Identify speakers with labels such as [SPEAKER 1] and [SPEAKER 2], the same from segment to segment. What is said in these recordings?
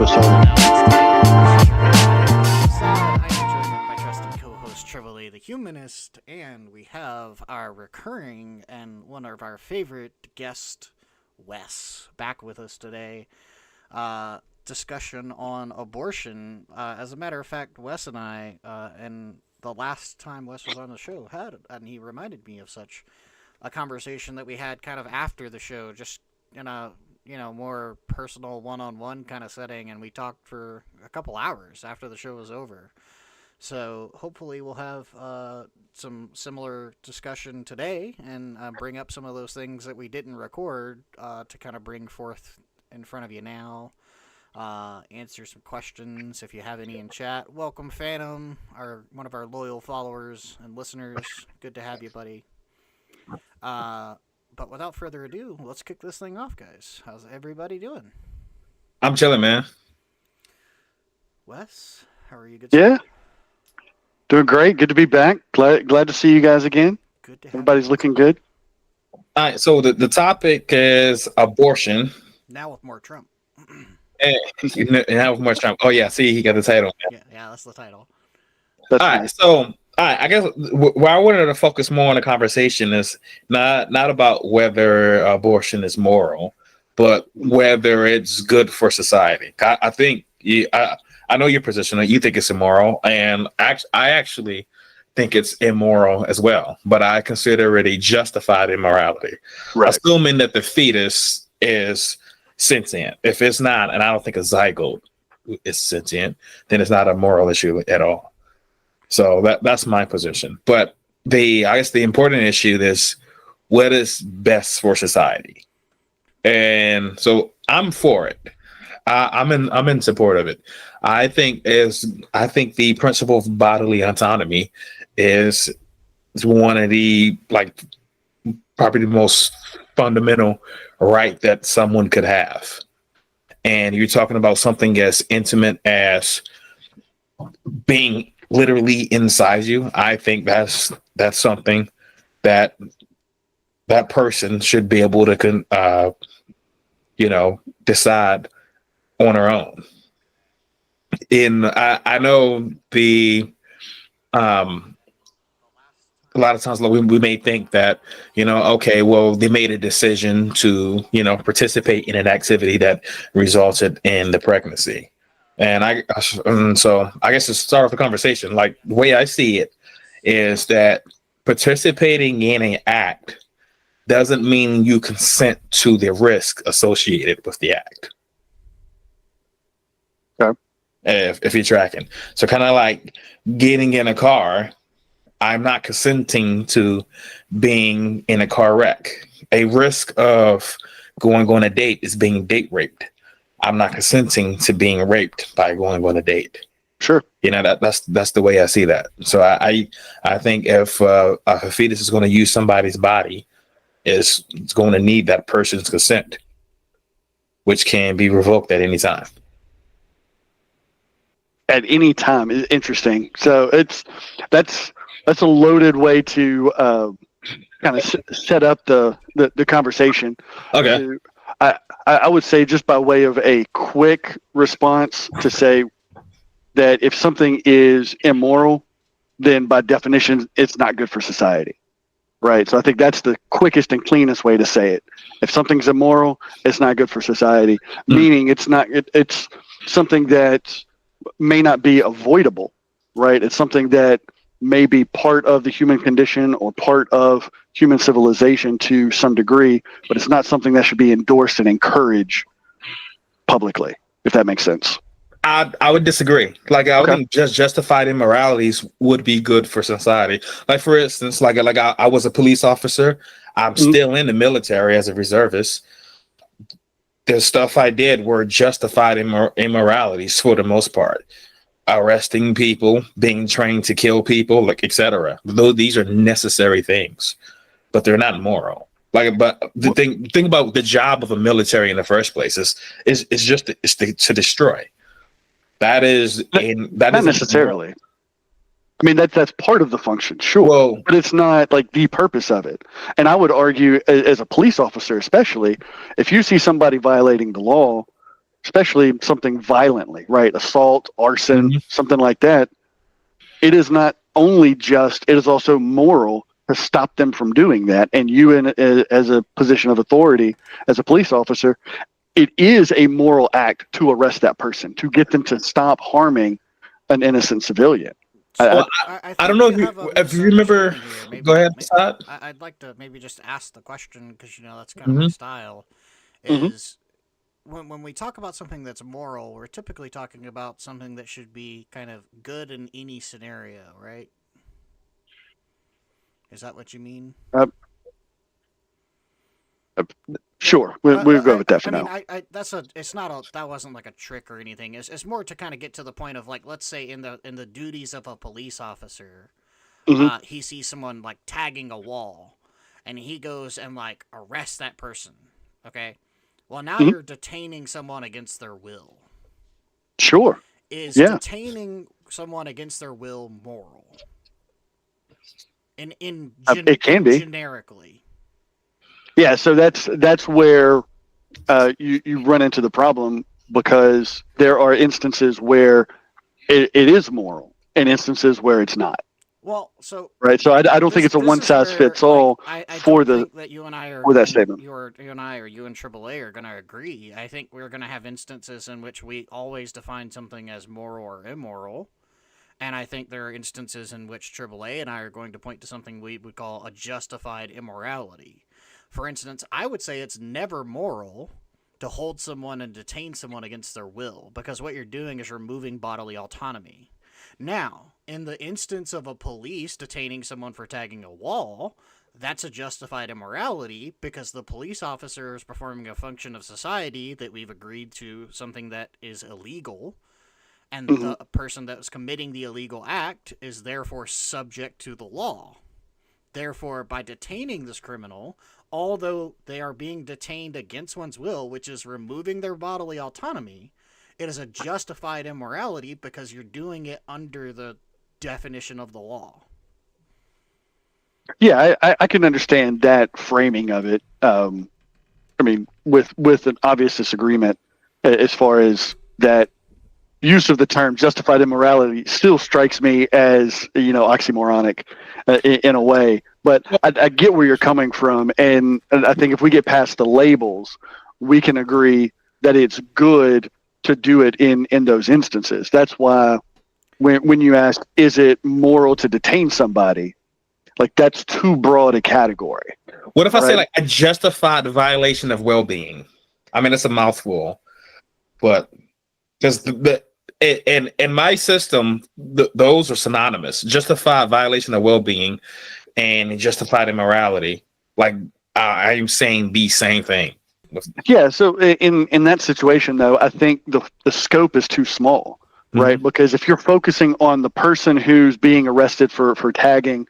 [SPEAKER 1] episode.
[SPEAKER 2] I'm joined with my trusted co-host Trivoli the Humanist, and we have our recurring and one of our favorite guests, Wes, back with us today. Discussion on abortion. As a matter of fact, Wes and I, and the last time Wes was on the show, and he reminded me of such a conversation that we had kind of after the show, just in a more personal one-on-one kind of setting, and we talked for a couple hours after the show was over. So hopefully we'll have some similar discussion today and bring up some of those things that we didn't record to kind of bring forth in front of you now. Answer some questions if you have any in chat. Welcome, Phantom, one of our loyal followers and listeners. Good to have you, buddy. But without further ado, let's kick this thing off, guys. How's everybody doing?
[SPEAKER 3] I'm chilling, man.
[SPEAKER 2] Wes, how are you? Good.
[SPEAKER 1] Yeah, doing great. Good to be back. Glad to see you guys again.
[SPEAKER 2] Good to have
[SPEAKER 1] Everybody's
[SPEAKER 2] you.
[SPEAKER 1] looking good.
[SPEAKER 3] All right, so the topic is abortion.
[SPEAKER 2] Now with more Trump.
[SPEAKER 3] And now with more Trump. Oh yeah, see, he got the title.
[SPEAKER 2] Yeah, that's the title.
[SPEAKER 1] That's
[SPEAKER 3] All right,
[SPEAKER 1] nice.
[SPEAKER 3] so I guess where I wanted to focus more on the conversation is not about whether abortion is moral, but whether it's good for society. I think I know your position. You think it's immoral, and I actually think it's immoral as well. But I consider it a justified immorality,
[SPEAKER 1] Right.
[SPEAKER 3] assuming that the fetus is sentient. If it's not, and I don't think a zygote is sentient, then it's not a moral issue at all. So that's my position. But I guess the important issue is what is best for society. And so I'm for it. I'm in support of it. I think the principle of bodily autonomy is one of the probably the most fundamental right that someone could have. And you're talking about something as intimate as being literally inside you. I think that's something that person should be able to decide on her own. I know a lot of times we may think that, okay, well, they made a decision to, participate in an activity that resulted in the pregnancy. And so I guess to start off the conversation, the way I see it is that participating in an act doesn't mean you consent to the risk associated with the act.
[SPEAKER 1] Okay.
[SPEAKER 3] If you're tracking. So kind of like getting in a car, I'm not consenting to being in a car wreck. A risk of going on a date is being date raped. I'm not consenting to being raped by going on a date.
[SPEAKER 1] Sure.
[SPEAKER 3] That's the way I see that. So I think if a fetus is going to use somebody's body, it's going to need that person's consent, which can be revoked at any time.
[SPEAKER 1] At any time is interesting. So that's a loaded way to kind of set up the conversation.
[SPEAKER 3] Okay.
[SPEAKER 1] I would say, just by way of a quick response, to say that if something is immoral, then by definition, it's not good for society. Right. So I think that's the quickest and cleanest way to say it. If something's immoral, it's not good for society, meaning it's something that may not be avoidable. Right. It's something that may be part of the human condition or part of human civilization to some degree, but it's not something that should be endorsed and encouraged publicly, if that makes sense.
[SPEAKER 3] I would disagree. I would think just justified immoralities would be good for society. For instance, I was a police officer. I'm still in the military as a reservist. The stuff I did were justified immoralities for the most part. Arresting people, being trained to kill people, etc. Though these are necessary things, but they're not moral. But the thing about the job of a military in the first place is just to destroy. That is
[SPEAKER 1] not necessarily. I mean, that's part of the function, sure,
[SPEAKER 3] well,
[SPEAKER 1] but it's not the purpose of it. And I would argue, as a police officer especially, if you see somebody violating the law, especially something violently, right? Assault, arson,
[SPEAKER 3] Mhm.
[SPEAKER 1] something like that. It is not only just, it is also moral to stop them from doing that. And you, as a position of authority, as a police officer, it is a moral act to arrest that person, to get them to stop harming an innocent civilian.
[SPEAKER 3] Well,
[SPEAKER 2] I
[SPEAKER 3] I don't
[SPEAKER 2] think
[SPEAKER 3] know
[SPEAKER 2] you have a
[SPEAKER 3] if you remember.
[SPEAKER 2] misunderstanding here.
[SPEAKER 3] Go ahead, Scott.
[SPEAKER 2] I'd like to maybe just ask the question because that's kind of my
[SPEAKER 3] Hmm.
[SPEAKER 2] style.
[SPEAKER 1] Mhm.
[SPEAKER 2] Is when we talk about something that's moral, we're typically talking about something that should be kind of good in any scenario, right? Is that what you mean?
[SPEAKER 1] Uh, sure, we'll go with that for now.
[SPEAKER 2] It's not a, that wasn't like a trick or anything. It's more to kind of get to the point of, like, let's say in the duties of a police officer,
[SPEAKER 1] Mhm.
[SPEAKER 2] he sees someone like tagging a wall, and he goes and like arrests that person. Okay, well now
[SPEAKER 1] Mhm.
[SPEAKER 2] you're detaining someone against their will.
[SPEAKER 1] Sure.
[SPEAKER 2] Is
[SPEAKER 1] Yeah.
[SPEAKER 2] detaining someone against their will moral?
[SPEAKER 1] It can be.
[SPEAKER 2] Generically.
[SPEAKER 1] Yeah. So that's where you run into the problem, because there are instances where it is moral and instances where it's not.
[SPEAKER 2] Well, so
[SPEAKER 1] Right. So I don't think it's a
[SPEAKER 2] this
[SPEAKER 1] one
[SPEAKER 2] is
[SPEAKER 1] size
[SPEAKER 2] where,
[SPEAKER 1] fits
[SPEAKER 2] like,
[SPEAKER 1] all
[SPEAKER 2] I
[SPEAKER 1] for
[SPEAKER 2] don't
[SPEAKER 1] the
[SPEAKER 2] think that you and I are
[SPEAKER 1] for that
[SPEAKER 2] going,
[SPEAKER 1] statement.
[SPEAKER 2] you and I or you and AAA are going to agree. I think we're going to have instances in which we always define something as moral or immoral. And I think there are instances in which AAA and I are going to point to something we would call a justified immorality. For instance, I would say it's never moral to hold someone and detain someone against their will, because what you're doing is removing bodily autonomy. Now, in the instance of a police detaining someone for tagging a wall, that's a justified immorality because the police officer is performing a function of society that we've agreed to, something that is illegal, and
[SPEAKER 1] Mhm.
[SPEAKER 2] the person that was committing the illegal act is therefore subject to the law. Therefore, by detaining this criminal, although they are being detained against one's will, which is removing their bodily autonomy, it is a justified immorality because you're doing it under the definition of the law.
[SPEAKER 1] Yeah, I can understand that framing of it. I mean, with an obvious disagreement as far as that use of the term justified immorality still strikes me as, oxymoronic in a way. But I get where you're coming from, and I think if we get past the labels, we can agree that it's good to do it in those instances. That's why when you ask, is it moral to detain somebody, like that's too broad a category.
[SPEAKER 3] What if I say
[SPEAKER 1] Right.
[SPEAKER 3] like a justified violation of well-being? I mean, it's a mouthful, but because in my system, those are synonymous. Justified violation of well-being and justified immorality. Like I am saying the same thing.
[SPEAKER 1] Yeah. So in that situation, though, I think the scope is too small, right?
[SPEAKER 3] Mhm.
[SPEAKER 1] Because if you're focusing on the person who's being arrested for tagging,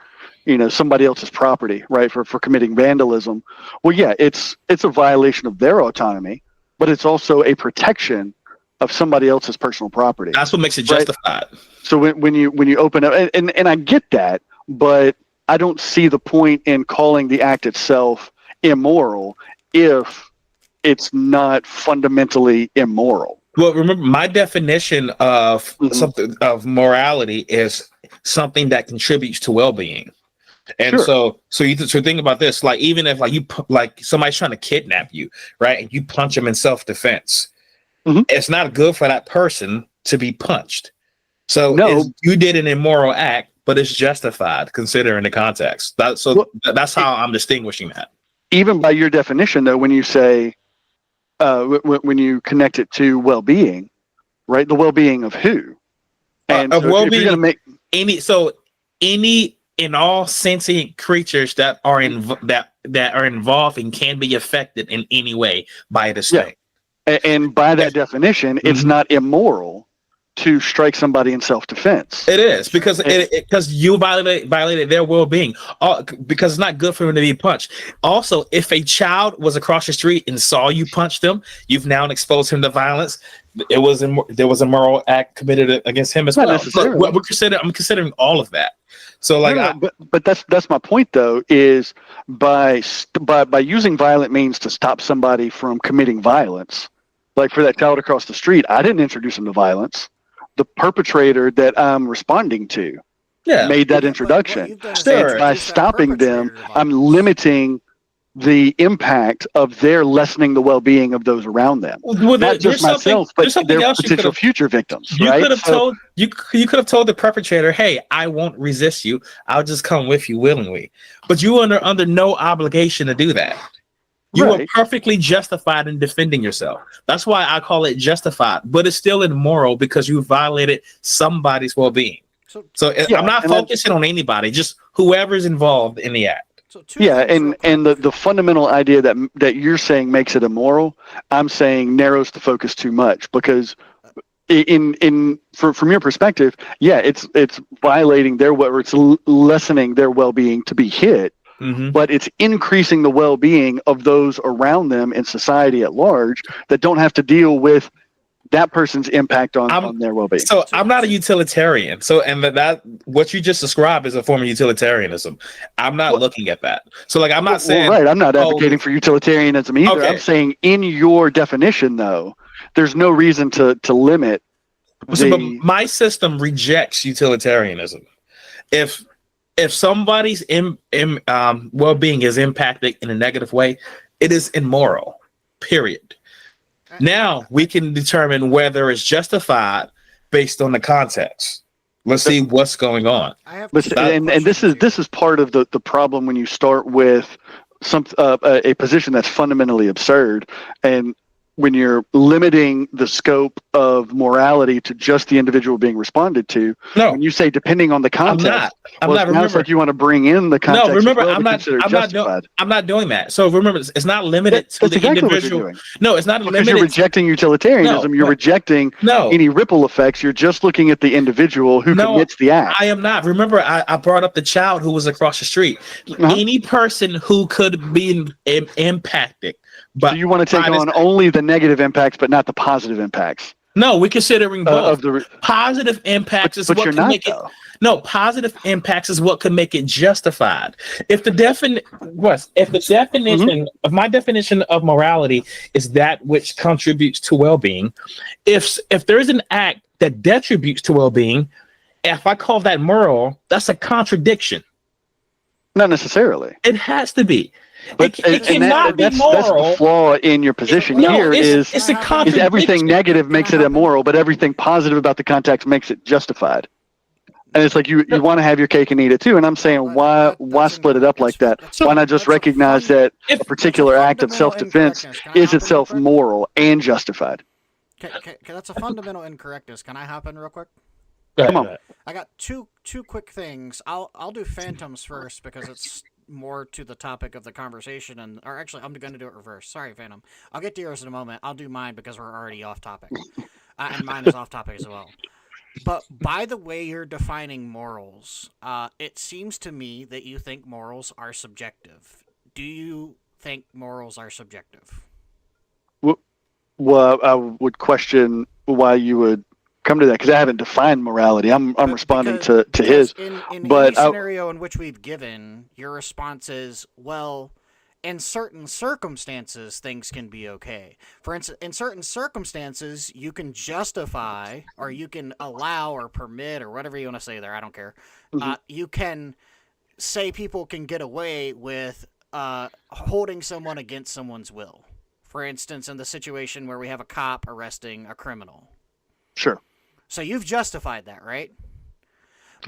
[SPEAKER 1] somebody else's property, right, for committing vandalism, well, yeah, it's a violation of their autonomy, but it's also a protection of somebody else's personal property.
[SPEAKER 3] That's what makes it
[SPEAKER 1] Right.
[SPEAKER 3] justified.
[SPEAKER 1] So when you open up, and I get that, but I don't see the point in calling the act itself immoral if it's not fundamentally immoral.
[SPEAKER 3] Well, remember my definition of
[SPEAKER 1] Mhm.
[SPEAKER 3] something of morality is something that contributes to well-being. And
[SPEAKER 1] Sure.
[SPEAKER 3] so think about this, like even if like somebody's trying to kidnap you, right, and you punch them in self-defense,
[SPEAKER 1] Mhm.
[SPEAKER 3] it's not good for that person to be punched. So
[SPEAKER 1] No.
[SPEAKER 3] you did an immoral act, but it's justified considering the context. That's how I'm distinguishing that.
[SPEAKER 1] Even by your definition, though, when you say when you connect it to well-being, right? The well-being of who? And
[SPEAKER 3] Of
[SPEAKER 1] so if you're going to
[SPEAKER 3] well-being,
[SPEAKER 1] make
[SPEAKER 3] any and all sentient creatures that are that are involved and can be affected in any way by this
[SPEAKER 1] Yeah.
[SPEAKER 3] thing.
[SPEAKER 1] And by that definition, it's
[SPEAKER 3] Mhm.
[SPEAKER 1] not immoral to strike somebody in self-defense.
[SPEAKER 3] It is because
[SPEAKER 1] It-
[SPEAKER 3] because you violated their well-being. Because it's not good for them to be punched. Also, if a child was across the street and saw you punch them, you've now exposed him to violence. There was a moral act committed against him as
[SPEAKER 1] Not
[SPEAKER 3] well.
[SPEAKER 1] necessarily.
[SPEAKER 3] But I'm considering all of that. So like,
[SPEAKER 1] No, but that's my point, though, is by using violent means to stop somebody from committing violence, Like for that child across the street, I didn't introduce him to violence. The perpetrator that I'm responding to
[SPEAKER 3] Yeah.
[SPEAKER 1] made that
[SPEAKER 2] But
[SPEAKER 1] introduction.
[SPEAKER 2] what you've done is
[SPEAKER 3] Sure.
[SPEAKER 1] And by
[SPEAKER 2] introduce that
[SPEAKER 1] stopping them,
[SPEAKER 2] perpetrator to
[SPEAKER 1] I'm
[SPEAKER 2] violence.
[SPEAKER 1] limiting the impact of their lessening the well-being of those around them.
[SPEAKER 3] Well,
[SPEAKER 1] Not just myself, but
[SPEAKER 3] there's something
[SPEAKER 1] their
[SPEAKER 3] else you could
[SPEAKER 1] potential
[SPEAKER 3] have.
[SPEAKER 1] future victims,
[SPEAKER 3] You
[SPEAKER 1] right?
[SPEAKER 3] could have
[SPEAKER 1] So-
[SPEAKER 3] told you could have told the perpetrator, "Hey, I won't resist you. I'll just come with you willingly." But you were under no obligation to do that. You were
[SPEAKER 1] Right.
[SPEAKER 3] perfectly justified in defending yourself. That's why I call it justified, but it's still immoral because you violated somebody's well-being. So
[SPEAKER 1] Yeah,
[SPEAKER 3] I'm not
[SPEAKER 1] and
[SPEAKER 3] focusing on anybody, just whoever's involved in the act.
[SPEAKER 2] So two
[SPEAKER 1] Yeah,
[SPEAKER 2] things real
[SPEAKER 1] and
[SPEAKER 2] quick.
[SPEAKER 1] the fundamental idea that you're saying makes it immoral, I'm saying narrows the focus too much, because from your perspective, yeah, it's violating it's lessening their well-being to be hit,
[SPEAKER 3] Mhm.
[SPEAKER 1] but it's increasing the well-being of those around them in society at large that don't have to deal with that person's impact on their well-being.
[SPEAKER 3] So I'm not a utilitarian. So and that what you just described is a form of utilitarianism. I'm not looking at that. So like I'm not saying
[SPEAKER 1] right. I'm not
[SPEAKER 3] oh,
[SPEAKER 1] advocating for utilitarianism either.
[SPEAKER 3] Okay.
[SPEAKER 1] I'm saying in your definition, though, there's no reason to limit.
[SPEAKER 3] So, but my system rejects utilitarianism. If somebody's well-being is impacted in a negative way, it is immoral. Period. Now we can determine whether it's justified based on the context. Let's see what's going on.
[SPEAKER 2] I have
[SPEAKER 1] But
[SPEAKER 2] two
[SPEAKER 1] and this
[SPEAKER 2] questions
[SPEAKER 1] is part of the problem when you start with a position that's fundamentally absurd, and when you're limiting the scope of morality to just the individual being responded to.
[SPEAKER 3] No,
[SPEAKER 1] When you say depending on the
[SPEAKER 3] I'm
[SPEAKER 1] context,
[SPEAKER 3] not. I'm
[SPEAKER 1] well,
[SPEAKER 3] not.
[SPEAKER 1] it sounds
[SPEAKER 3] Remember,
[SPEAKER 1] like you want to bring in the context.
[SPEAKER 3] no. Remember,
[SPEAKER 1] as well
[SPEAKER 3] I'm
[SPEAKER 1] to
[SPEAKER 3] not.
[SPEAKER 1] consider
[SPEAKER 3] I'm not doing.
[SPEAKER 1] justified.
[SPEAKER 3] I'm not doing that. So remember, it's not limited to
[SPEAKER 1] That's
[SPEAKER 3] the
[SPEAKER 1] exactly what you're
[SPEAKER 3] individual.
[SPEAKER 1] doing.
[SPEAKER 3] No, it's not
[SPEAKER 1] Because
[SPEAKER 3] limited.
[SPEAKER 1] you're rejecting utilitarianism.
[SPEAKER 3] No,
[SPEAKER 1] You're
[SPEAKER 3] but-
[SPEAKER 1] rejecting
[SPEAKER 3] no,
[SPEAKER 1] any ripple effects. You're just looking at the individual who
[SPEAKER 3] No,
[SPEAKER 1] commits the act.
[SPEAKER 3] I am not. Remember, I brought up the child who was across the street.
[SPEAKER 1] Uh-huh.
[SPEAKER 3] Any person who could be impacted. But
[SPEAKER 1] So you want to take on only the negative impacts, but not the positive impacts
[SPEAKER 3] no, we're considering both.
[SPEAKER 1] of the.
[SPEAKER 3] Positive impacts is
[SPEAKER 1] But
[SPEAKER 3] what
[SPEAKER 1] you're
[SPEAKER 3] can
[SPEAKER 1] not,
[SPEAKER 3] make it.
[SPEAKER 1] though.
[SPEAKER 3] No, positive impacts is what could make it justified. If the definition
[SPEAKER 1] Mm-hmm.
[SPEAKER 3] of my definition of morality is that which contributes to well-being, if there is an act that detributes to well-being, if I call that moral, that's a contradiction.
[SPEAKER 1] Not necessarily.
[SPEAKER 3] It has to be.
[SPEAKER 1] But
[SPEAKER 3] It cannot be
[SPEAKER 1] that's
[SPEAKER 3] moral.
[SPEAKER 1] the flaw in your position
[SPEAKER 3] No,
[SPEAKER 1] here
[SPEAKER 3] it's a
[SPEAKER 1] is
[SPEAKER 3] contradiction.
[SPEAKER 1] everything negative makes it immoral, but everything positive about the context makes it justified. And it's like you want to have your cake and eat it too. And I'm saying why split it up like that? Why not just recognize that a particular act of self-defense is itself moral and justified?
[SPEAKER 2] Okay, that's a fundamental incorrectness. Can I hop in real quick?
[SPEAKER 1] Come on.
[SPEAKER 2] I got two quick things. I'll do phantoms first because it's more to the topic of the conversation, or actually I'm going to do it reverse. Sorry, Phantom. I'll get to yours in a moment. I'll do mine because we're already off topic, and mine is off topic as well. But by the way you're defining morals, it seems to me that you think morals are subjective. Do you think morals are subjective?
[SPEAKER 1] Well, I would question why you would come to that because I haven't defined morality. I'm responding to his.
[SPEAKER 2] In
[SPEAKER 1] but
[SPEAKER 2] any scenario in which we've given, your response is, well, in certain circumstances, things can be okay. For instance, in certain circumstances, you can justify or you can allow or permit or whatever you want to say there. I don't care.
[SPEAKER 1] Mm-hmm.
[SPEAKER 2] You can say people can get away with holding someone against someone's will. For instance, in the situation where we have a cop arresting a criminal.
[SPEAKER 1] Sure.
[SPEAKER 2] So you've justified that, right?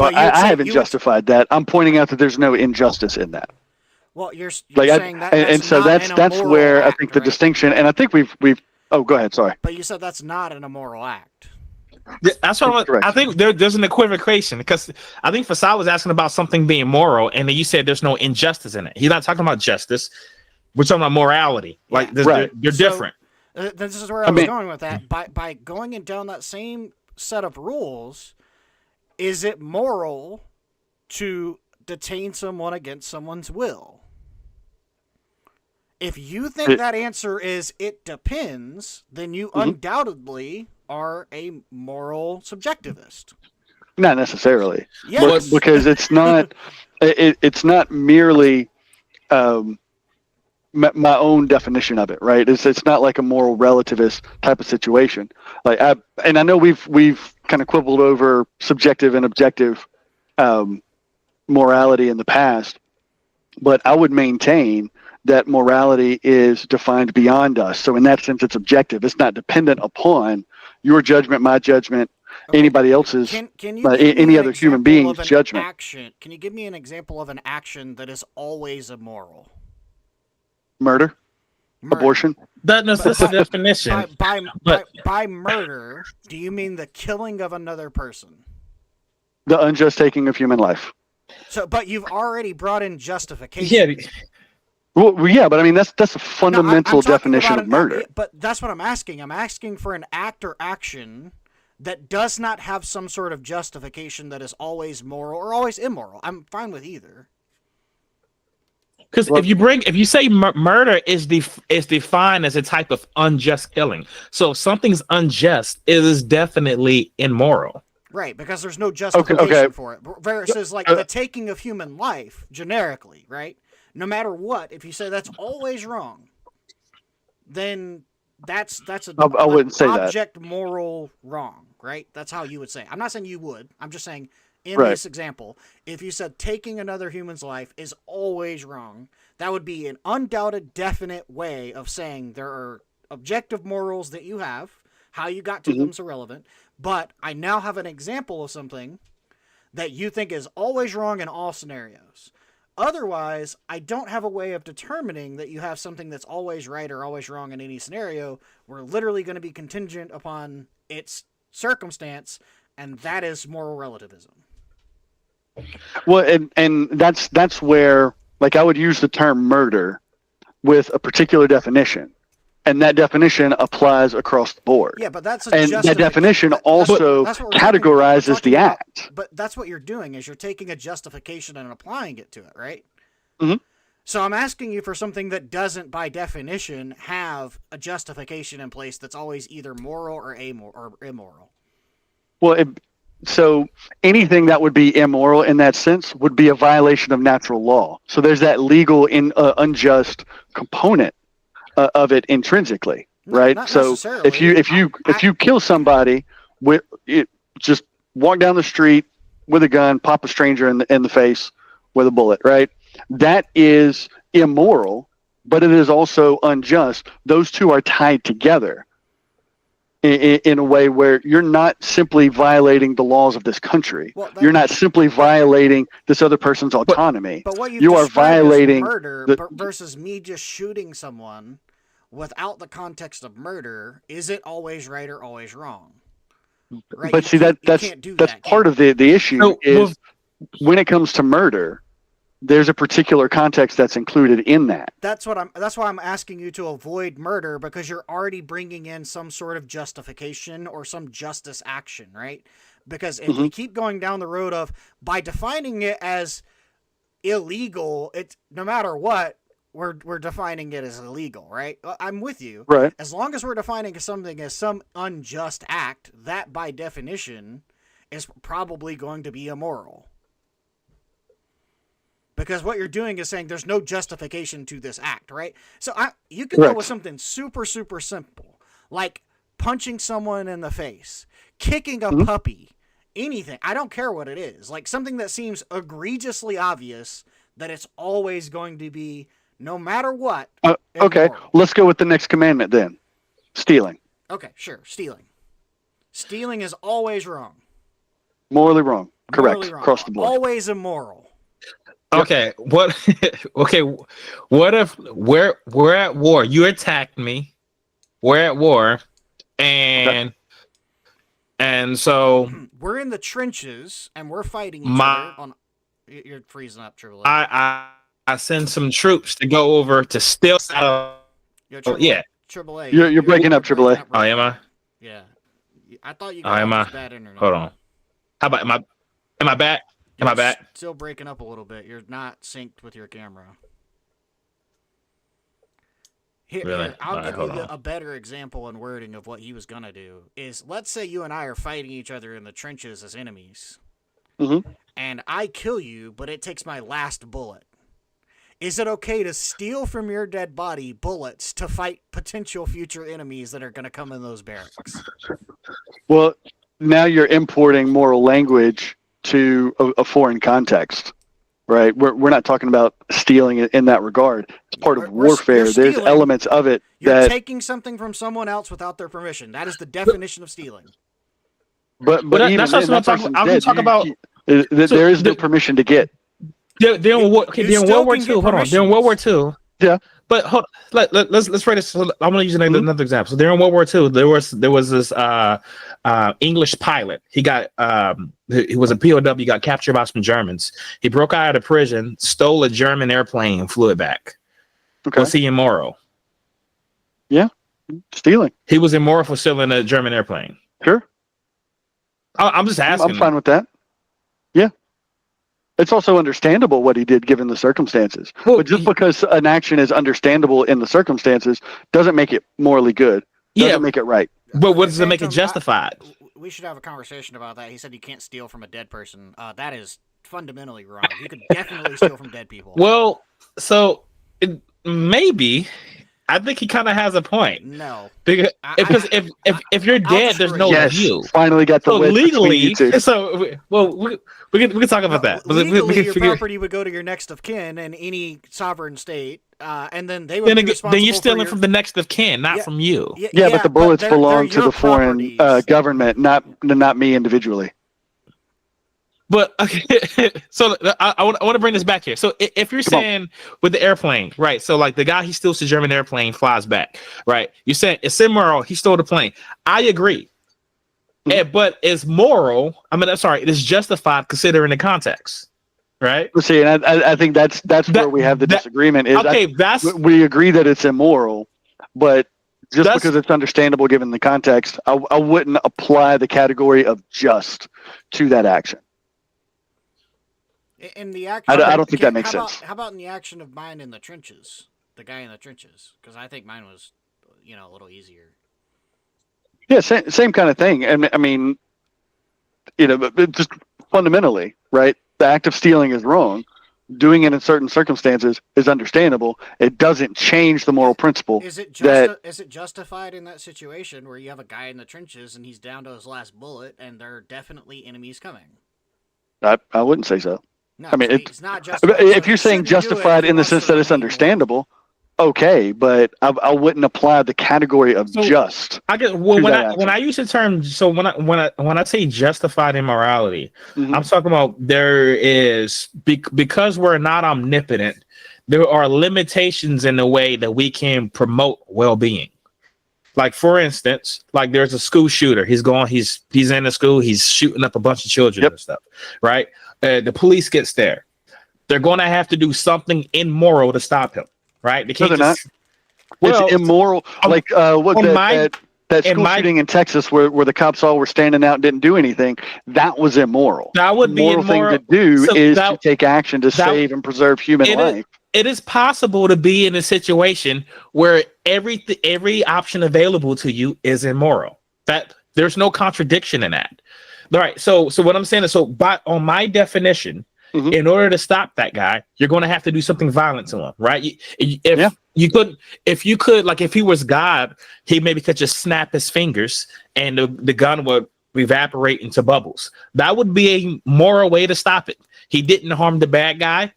[SPEAKER 1] Well, I haven't justified that. I'm pointing out that there's no injustice in that.
[SPEAKER 2] Well, you're
[SPEAKER 1] Like,
[SPEAKER 2] saying that,
[SPEAKER 1] and so that's where I think the distinction, and I think we've. Oh, go ahead. Sorry.
[SPEAKER 2] But you said that's not an immoral act.
[SPEAKER 3] That's what I think. There's an equivocation because I think Fasad was asking about something being moral, and then you said there's no injustice in it. He's not talking about justice. We're talking about morality. Like they're different.
[SPEAKER 2] This is where I was going with that. By going and down that same set of rules, is it moral to detain someone against someone's will? If you think that answer is it depends, then you undoubtedly are a moral subjectivist.
[SPEAKER 1] Not necessarily.
[SPEAKER 2] Yes.
[SPEAKER 1] Because it's not. It's not merely my own definition of it, right? It's not like a moral relativist type of situation. Like I know we've kind of quibbled over subjective and objective morality in the past, but I would maintain that morality is defined beyond us. So in that sense, it's objective. It's not dependent upon your judgment, my judgment,
[SPEAKER 2] Okay.
[SPEAKER 1] anybody else's,
[SPEAKER 2] Can you give me
[SPEAKER 1] any
[SPEAKER 2] an
[SPEAKER 1] other human
[SPEAKER 2] example
[SPEAKER 1] being's
[SPEAKER 2] of an
[SPEAKER 1] judgment.
[SPEAKER 2] action? Can you give me an example of an action that is always immoral?
[SPEAKER 1] Murder,
[SPEAKER 2] Murder.
[SPEAKER 1] abortion.
[SPEAKER 3] That's the definition.
[SPEAKER 2] By murder, do you mean the killing of another person?
[SPEAKER 1] The unjust taking of human life.
[SPEAKER 2] So, but you've already brought in justification.
[SPEAKER 3] Yeah,
[SPEAKER 1] Well, yeah, but I mean that's a fundamental
[SPEAKER 2] I'm talking
[SPEAKER 1] definition
[SPEAKER 2] about
[SPEAKER 1] of murder.
[SPEAKER 2] But that's what I'm asking. I'm asking for an act or action that does not have some sort of justification that is always moral or always immoral. I'm fine with either.
[SPEAKER 3] because if you say murder is defined as a type of unjust killing, so if something's unjust, it is definitely immoral.
[SPEAKER 2] Right, because there's no justification
[SPEAKER 1] okay.
[SPEAKER 2] for it. Versus like the taking of human life, generically, right? No matter what, if you say that's always wrong, then that's
[SPEAKER 1] I wouldn't say that.
[SPEAKER 2] object moral wrong, right? That's how you would say it. I'm not saying you would. I'm just saying in
[SPEAKER 1] Right.
[SPEAKER 2] this example, if you said taking another human's life is always wrong, that would be an undoubted, definite way of saying there are objective morals that you have. How you got to them's irrelevant. But I now have an example of something that you think is always wrong in all scenarios. Otherwise, I don't have a way of determining that you have something that's always right or always wrong in any scenario. We're literally going to be contingent upon its circumstance, and that is moral relativism.
[SPEAKER 1] Well, and that's where, like, I would use the term murder with a particular definition, and that definition applies across the board.
[SPEAKER 2] Yeah, but that's a
[SPEAKER 1] And that definition also
[SPEAKER 2] that's what we're
[SPEAKER 1] categorizes
[SPEAKER 2] talking
[SPEAKER 1] the
[SPEAKER 2] about.
[SPEAKER 1] act.
[SPEAKER 2] But that's what you're doing is you're taking a justification and applying it to it, right?
[SPEAKER 1] Mhm.
[SPEAKER 2] So I'm asking you for something that doesn't, by definition, have a justification in place that's always either moral or immoral.
[SPEAKER 1] Well, so anything that would be immoral in that sense would be a violation of natural law. So there's that legal unjust component of it intrinsically, right?
[SPEAKER 2] Not
[SPEAKER 1] So
[SPEAKER 2] necessarily.
[SPEAKER 1] if you kill somebody with just walk down the street with a gun, pop a stranger in the face with a bullet, right? That is immoral, but it is also unjust. Those two are tied together in a way where you're not simply violating the laws of this country.
[SPEAKER 2] Well,
[SPEAKER 1] You're not simply violating this other person's autonomy.
[SPEAKER 2] But what
[SPEAKER 1] you are
[SPEAKER 2] described as
[SPEAKER 1] violating
[SPEAKER 2] murder versus me just shooting someone without the context of murder, is it always right or always wrong? Right?
[SPEAKER 1] But see, that's part of the issue
[SPEAKER 3] So,
[SPEAKER 1] is when it comes to murder, there's a particular context that's included in that.
[SPEAKER 2] That's why I'm asking you to avoid murder, because you're already bringing in some sort of justification or some justice action, right? Because if we keep going down the road of, by defining it as illegal, it's no matter what, we're defining it as illegal, right? I'm with you.
[SPEAKER 1] Right.
[SPEAKER 2] As long as we're defining something as some unjust act, that by definition is probably going to be immoral. Because what you're doing is saying there's no justification to this act, right? So you can go with something super, super simple, like punching someone in the face, kicking a puppy, anything. I don't care what it is. Like something that seems egregiously obvious that it's always going to be, no matter what.
[SPEAKER 1] Okay,
[SPEAKER 2] immoral.
[SPEAKER 1] let's go with the next commandment then. Stealing.
[SPEAKER 2] Okay, sure. Stealing. Stealing is always wrong.
[SPEAKER 1] Morally wrong. Correct.
[SPEAKER 2] Morally wrong.
[SPEAKER 1] Across the board.
[SPEAKER 2] Always immoral.
[SPEAKER 3] Okay, what? Okay, what if we're at war? You attacked me. We're at war, and so
[SPEAKER 2] We're in the trenches and we're fighting each other on. You're freezing up, Triple A.
[SPEAKER 3] I send some troops to go over to steal.
[SPEAKER 2] Yo,
[SPEAKER 3] Yeah.
[SPEAKER 2] Triple A.
[SPEAKER 1] You're breaking up, Triple A.
[SPEAKER 3] Oh, am I?
[SPEAKER 2] Yeah. I thought you
[SPEAKER 3] Oh, am
[SPEAKER 2] got
[SPEAKER 3] I?
[SPEAKER 2] bad internet.
[SPEAKER 3] Hold on. How about am I back? Am I back?
[SPEAKER 2] Still breaking up a little bit. You're not synced with your camera.
[SPEAKER 3] Really?
[SPEAKER 2] I'll
[SPEAKER 3] All right,
[SPEAKER 2] give
[SPEAKER 3] hold
[SPEAKER 2] you
[SPEAKER 3] on.
[SPEAKER 2] a better example and wording of what he was gonna do. Is, let's say you and I are fighting each other in the trenches as enemies,
[SPEAKER 1] Mhm.
[SPEAKER 2] and I kill you, but it takes my last bullet. Is it okay to steal from your dead body bullets to fight potential future enemies that are going to come in those barracks?
[SPEAKER 1] Well, now you're importing moral language to a foreign context, right? We're not talking about stealing in that regard. It's part of warfare.
[SPEAKER 2] you're
[SPEAKER 1] There's
[SPEAKER 2] stealing.
[SPEAKER 1] elements of it
[SPEAKER 2] You're
[SPEAKER 1] that,
[SPEAKER 2] taking something from someone else without their permission. That is the definition of stealing.
[SPEAKER 1] but
[SPEAKER 3] that-
[SPEAKER 1] even
[SPEAKER 3] that's
[SPEAKER 1] then,
[SPEAKER 3] what
[SPEAKER 1] that
[SPEAKER 3] I'm
[SPEAKER 1] person's
[SPEAKER 3] talking
[SPEAKER 1] dead.
[SPEAKER 3] about.
[SPEAKER 1] There is no permission to get.
[SPEAKER 3] During World
[SPEAKER 2] still
[SPEAKER 3] War
[SPEAKER 2] can
[SPEAKER 3] II,
[SPEAKER 2] get
[SPEAKER 3] hold on. During World War II,
[SPEAKER 1] Yeah.
[SPEAKER 3] But let's try this. I'm going to use another example. So during World War II, there was this English pilot. He got he was a POW. Got captured by some Germans. He broke out of prison, stole a German airplane, and flew it back.
[SPEAKER 1] Okay.
[SPEAKER 3] Was he immoral?
[SPEAKER 1] Stealing.
[SPEAKER 3] He was immoral for stealing a German airplane.
[SPEAKER 1] Sure.
[SPEAKER 3] I'm just asking.
[SPEAKER 1] I'm fine with that. Yeah. It's also understandable what he did given the circumstances.
[SPEAKER 3] Well,
[SPEAKER 1] But just because an action is understandable in the circumstances doesn't make it morally good. Doesn't make it right.
[SPEAKER 3] But what does it make it
[SPEAKER 2] Phantom,
[SPEAKER 3] justified?
[SPEAKER 2] We should have a conversation about that. He said you can't steal from a dead person. That is fundamentally wrong. You could definitely steal from dead people.
[SPEAKER 3] Well, so maybe I think he kind of has a point.
[SPEAKER 2] No.
[SPEAKER 3] Because if you're dead, there's no
[SPEAKER 1] Yes.
[SPEAKER 3] you.
[SPEAKER 1] Finally got the
[SPEAKER 3] So
[SPEAKER 1] wedge between
[SPEAKER 3] legally,
[SPEAKER 1] you two.
[SPEAKER 3] we can talk about that. But
[SPEAKER 2] Legally,
[SPEAKER 3] we
[SPEAKER 2] your
[SPEAKER 3] can
[SPEAKER 2] property would go to your next of kin in any sovereign state, and then they would be responsible
[SPEAKER 3] then you're
[SPEAKER 2] for
[SPEAKER 3] stealing
[SPEAKER 2] your...
[SPEAKER 3] from the next of kin, not
[SPEAKER 2] Yeah.
[SPEAKER 3] from you.
[SPEAKER 1] Yeah, but the bullets
[SPEAKER 2] they're
[SPEAKER 1] belong to
[SPEAKER 2] your
[SPEAKER 1] the foreign
[SPEAKER 2] properties.
[SPEAKER 1] government, not me individually.
[SPEAKER 3] But okay, so I want to bring this back here. So if you're saying with the airplane, right? So like the guy he steals the German airplane, flies back, right? You're saying it's immoral. He stole the plane. I agree, but it's moral. I mean, I'm sorry, it is justified considering the context, right?
[SPEAKER 1] See, and I think that's where we have the disagreement. Is
[SPEAKER 3] Okay,
[SPEAKER 1] we agree that it's immoral, but just
[SPEAKER 3] That's-
[SPEAKER 1] because it's understandable given the context, I wouldn't apply the category of just to that action.
[SPEAKER 2] In the action,
[SPEAKER 1] I don't think that makes sense.
[SPEAKER 2] How about in the action of mine in the trenches? The guy in the trenches, because I think mine was, a little easier.
[SPEAKER 1] Yeah, same kind of thing. And I mean, but just fundamentally, right? The act of stealing is wrong. Doing it in certain circumstances is understandable. It doesn't change the moral principle.
[SPEAKER 2] Is it justified in that situation where you have a guy in the trenches and he's down to his last bullet and there are definitely enemies coming?
[SPEAKER 1] I wouldn't say so.
[SPEAKER 2] No,
[SPEAKER 1] I mean,
[SPEAKER 2] it's not justified.
[SPEAKER 1] If you're saying justified in the sense that it's understandable, okay, but I wouldn't apply the category of just.
[SPEAKER 3] I guess when I use the term, so when I say justified immorality, I'm talking about there is because we're not omnipotent, there are limitations in the way that we can promote well-being. Like for instance, like there's a school shooter. He's in the school. He's shooting up a bunch of children and stuff, right? The police gets there. They're going to have to do something immoral to stop him, right? They can't
[SPEAKER 1] it's immoral. Like that school shooting in Texas where the cops all were standing out and didn't do anything. That was immoral.
[SPEAKER 3] That would be
[SPEAKER 1] immoral thing to do to take action to save and preserve human life.
[SPEAKER 3] It is possible to be in a situation where every option available to you is immoral. That there's no contradiction in that. All right. So what I'm saying is, on my definition, in order to stop that guy, you're going to have to do something violent to him, right? If you could, like if he was God, he maybe could just snap his fingers and the gun would evaporate into bubbles. That would be a moral way to stop it. He didn't harm the bad guy.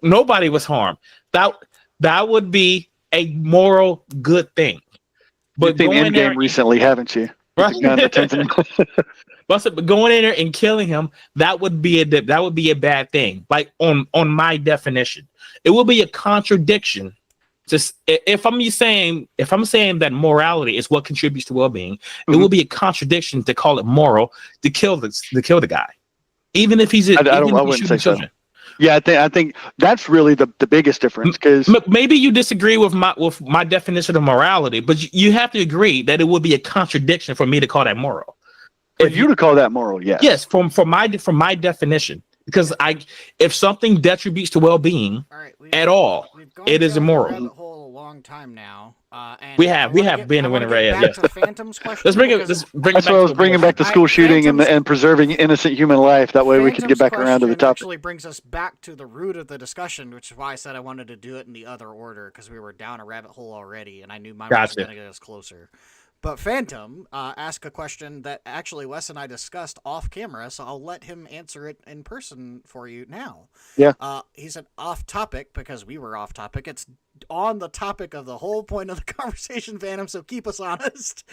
[SPEAKER 3] Nobody was harmed. That would be a moral good thing.
[SPEAKER 1] But you've seen Endgame recently, haven't you?
[SPEAKER 3] Right.
[SPEAKER 4] But
[SPEAKER 3] going in there and killing him, that would be a bad thing. Like on my definition, it will be a contradiction. Just if I'm saying that morality is what contributes to well-being, it will be a contradiction to call it moral to kill the guy, even if he's. I
[SPEAKER 1] wouldn't say so. Yeah, I think that's really the biggest difference, because
[SPEAKER 3] maybe you disagree with my definition of morality, but you have to agree that it would be a contradiction for me to call that moral.
[SPEAKER 1] For you to call that moral, yes.
[SPEAKER 3] Yes, from my definition, because if something detributes to well-being at all, it is immoral.
[SPEAKER 2] A long time now. And
[SPEAKER 3] We
[SPEAKER 2] I
[SPEAKER 3] have
[SPEAKER 2] wanna
[SPEAKER 3] been
[SPEAKER 2] I
[SPEAKER 3] in
[SPEAKER 2] wanna get
[SPEAKER 3] Winter Red,
[SPEAKER 2] back
[SPEAKER 3] yeah.
[SPEAKER 2] to Phantom's question.
[SPEAKER 3] Let's bring it.
[SPEAKER 2] because
[SPEAKER 3] Let's bring it
[SPEAKER 1] That's
[SPEAKER 3] back
[SPEAKER 1] why I
[SPEAKER 3] to
[SPEAKER 1] was bringing back the
[SPEAKER 3] abortion.
[SPEAKER 1] school shooting
[SPEAKER 2] Phantom's-
[SPEAKER 1] and preserving innocent human life. That way we could get
[SPEAKER 2] Phantom's
[SPEAKER 1] back around to the
[SPEAKER 2] question
[SPEAKER 1] topic.
[SPEAKER 2] actually brings us back to the root of the discussion, which is why I said I wanted to do it in the other order because we were down a rabbit hole already, and I knew mine was
[SPEAKER 3] Gotcha.
[SPEAKER 2] going to get us closer. But Phantom asked a question that actually Wes and I discussed off camera, so I'll let him answer it in person for you now.
[SPEAKER 1] Yeah.
[SPEAKER 2] He said off topic because we were off topic. It's on the topic of the whole point of the conversation, Phantom. So keep us honest.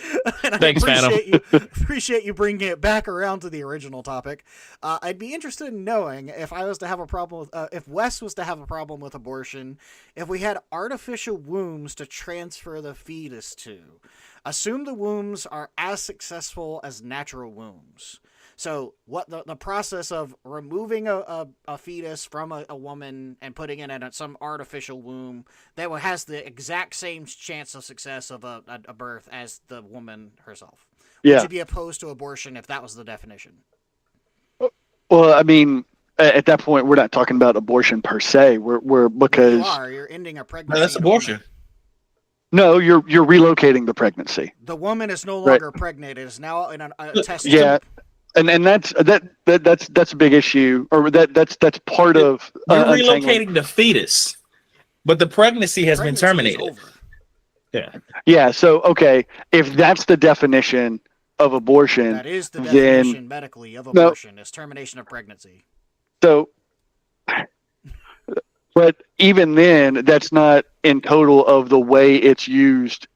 [SPEAKER 2] And
[SPEAKER 3] Thanks,
[SPEAKER 2] I
[SPEAKER 3] Phantom.
[SPEAKER 2] appreciate you bringing it back around to the original topic. I'd be interested in knowing if I was to have a problem with, if Wes was to have a problem with abortion, if we had artificial wombs to transfer the fetus to. Assume the wombs are as successful as natural wombs. So what the process of removing a fetus from a woman and putting it in some artificial womb that has the exact same chance of success of a birth as the woman herself. Would
[SPEAKER 1] Yeah.
[SPEAKER 2] you be opposed to abortion if that was the definition?
[SPEAKER 1] Well, I mean, at that point, we're not talking about abortion per se. We're because
[SPEAKER 2] You are. You're ending a pregnancy.
[SPEAKER 3] No, that's
[SPEAKER 2] in a woman.
[SPEAKER 3] abortion.
[SPEAKER 1] no, you're relocating the pregnancy.
[SPEAKER 2] The woman is no
[SPEAKER 1] Right.
[SPEAKER 2] longer pregnant. It is now in a test
[SPEAKER 1] Yeah.
[SPEAKER 2] tube.
[SPEAKER 1] And that's a big issue, or that's part of
[SPEAKER 3] You're
[SPEAKER 1] untangling.
[SPEAKER 3] relocating the fetus, but the pregnancy has been
[SPEAKER 2] Pregnancy is
[SPEAKER 3] terminated.
[SPEAKER 2] over.
[SPEAKER 3] Yeah.
[SPEAKER 1] Yeah. So okay, if that's the definition of abortion,
[SPEAKER 2] That is the
[SPEAKER 1] then-
[SPEAKER 2] definition medically of
[SPEAKER 1] No.
[SPEAKER 2] abortion, is termination of pregnancy.
[SPEAKER 1] so. But even then, that's not in total of the way it's used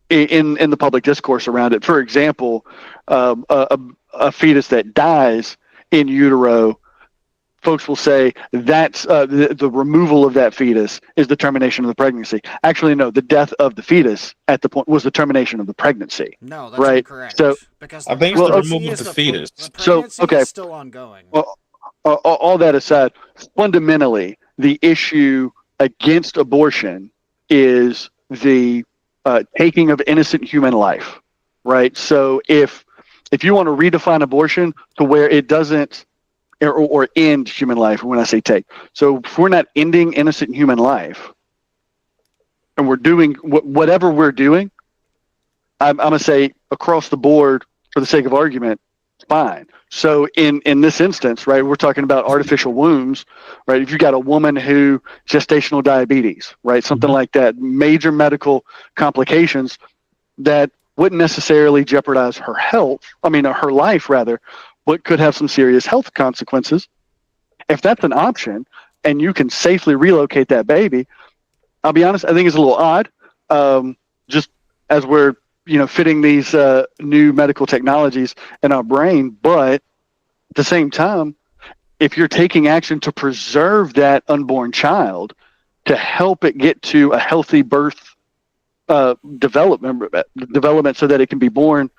[SPEAKER 1] in the public discourse around it. For example, a fetus that dies in utero, folks will say that's the removal of that fetus is the termination of the pregnancy. Actually, no, the death of the fetus at the point was the termination of the pregnancy.
[SPEAKER 2] No, that's
[SPEAKER 1] Right.
[SPEAKER 2] incorrect.
[SPEAKER 1] So-
[SPEAKER 2] because
[SPEAKER 3] I think
[SPEAKER 1] it's the
[SPEAKER 2] pregnancy
[SPEAKER 3] removal of
[SPEAKER 2] is
[SPEAKER 3] the fetus.
[SPEAKER 2] The
[SPEAKER 1] So,
[SPEAKER 2] pregnancy
[SPEAKER 1] okay.
[SPEAKER 2] is still ongoing.
[SPEAKER 1] Well, all that aside, fundamentally, the issue against abortion is the taking of innocent human life, right? So if you want to redefine abortion to where it doesn't or end human life, when I say take, so if we're not ending innocent human life, and we're doing whatever we're doing, I'm gonna say across the board, for the sake of argument, fine. So in this instance, right, we're talking about artificial wombs, right? If you got a woman who gestational diabetes, right, something
[SPEAKER 3] Mhm.
[SPEAKER 1] like that, major medical complications that wouldn't necessarily jeopardize her health, her life rather, but could have some serious health consequences. If that's an option and you can safely relocate that baby, I'll be honest, I think it's a little odd. Just as we're fitting these new medical technologies in our brain, but at the same time, if you're taking action to preserve that unborn child, to help it get to a healthy birth development so that it can be born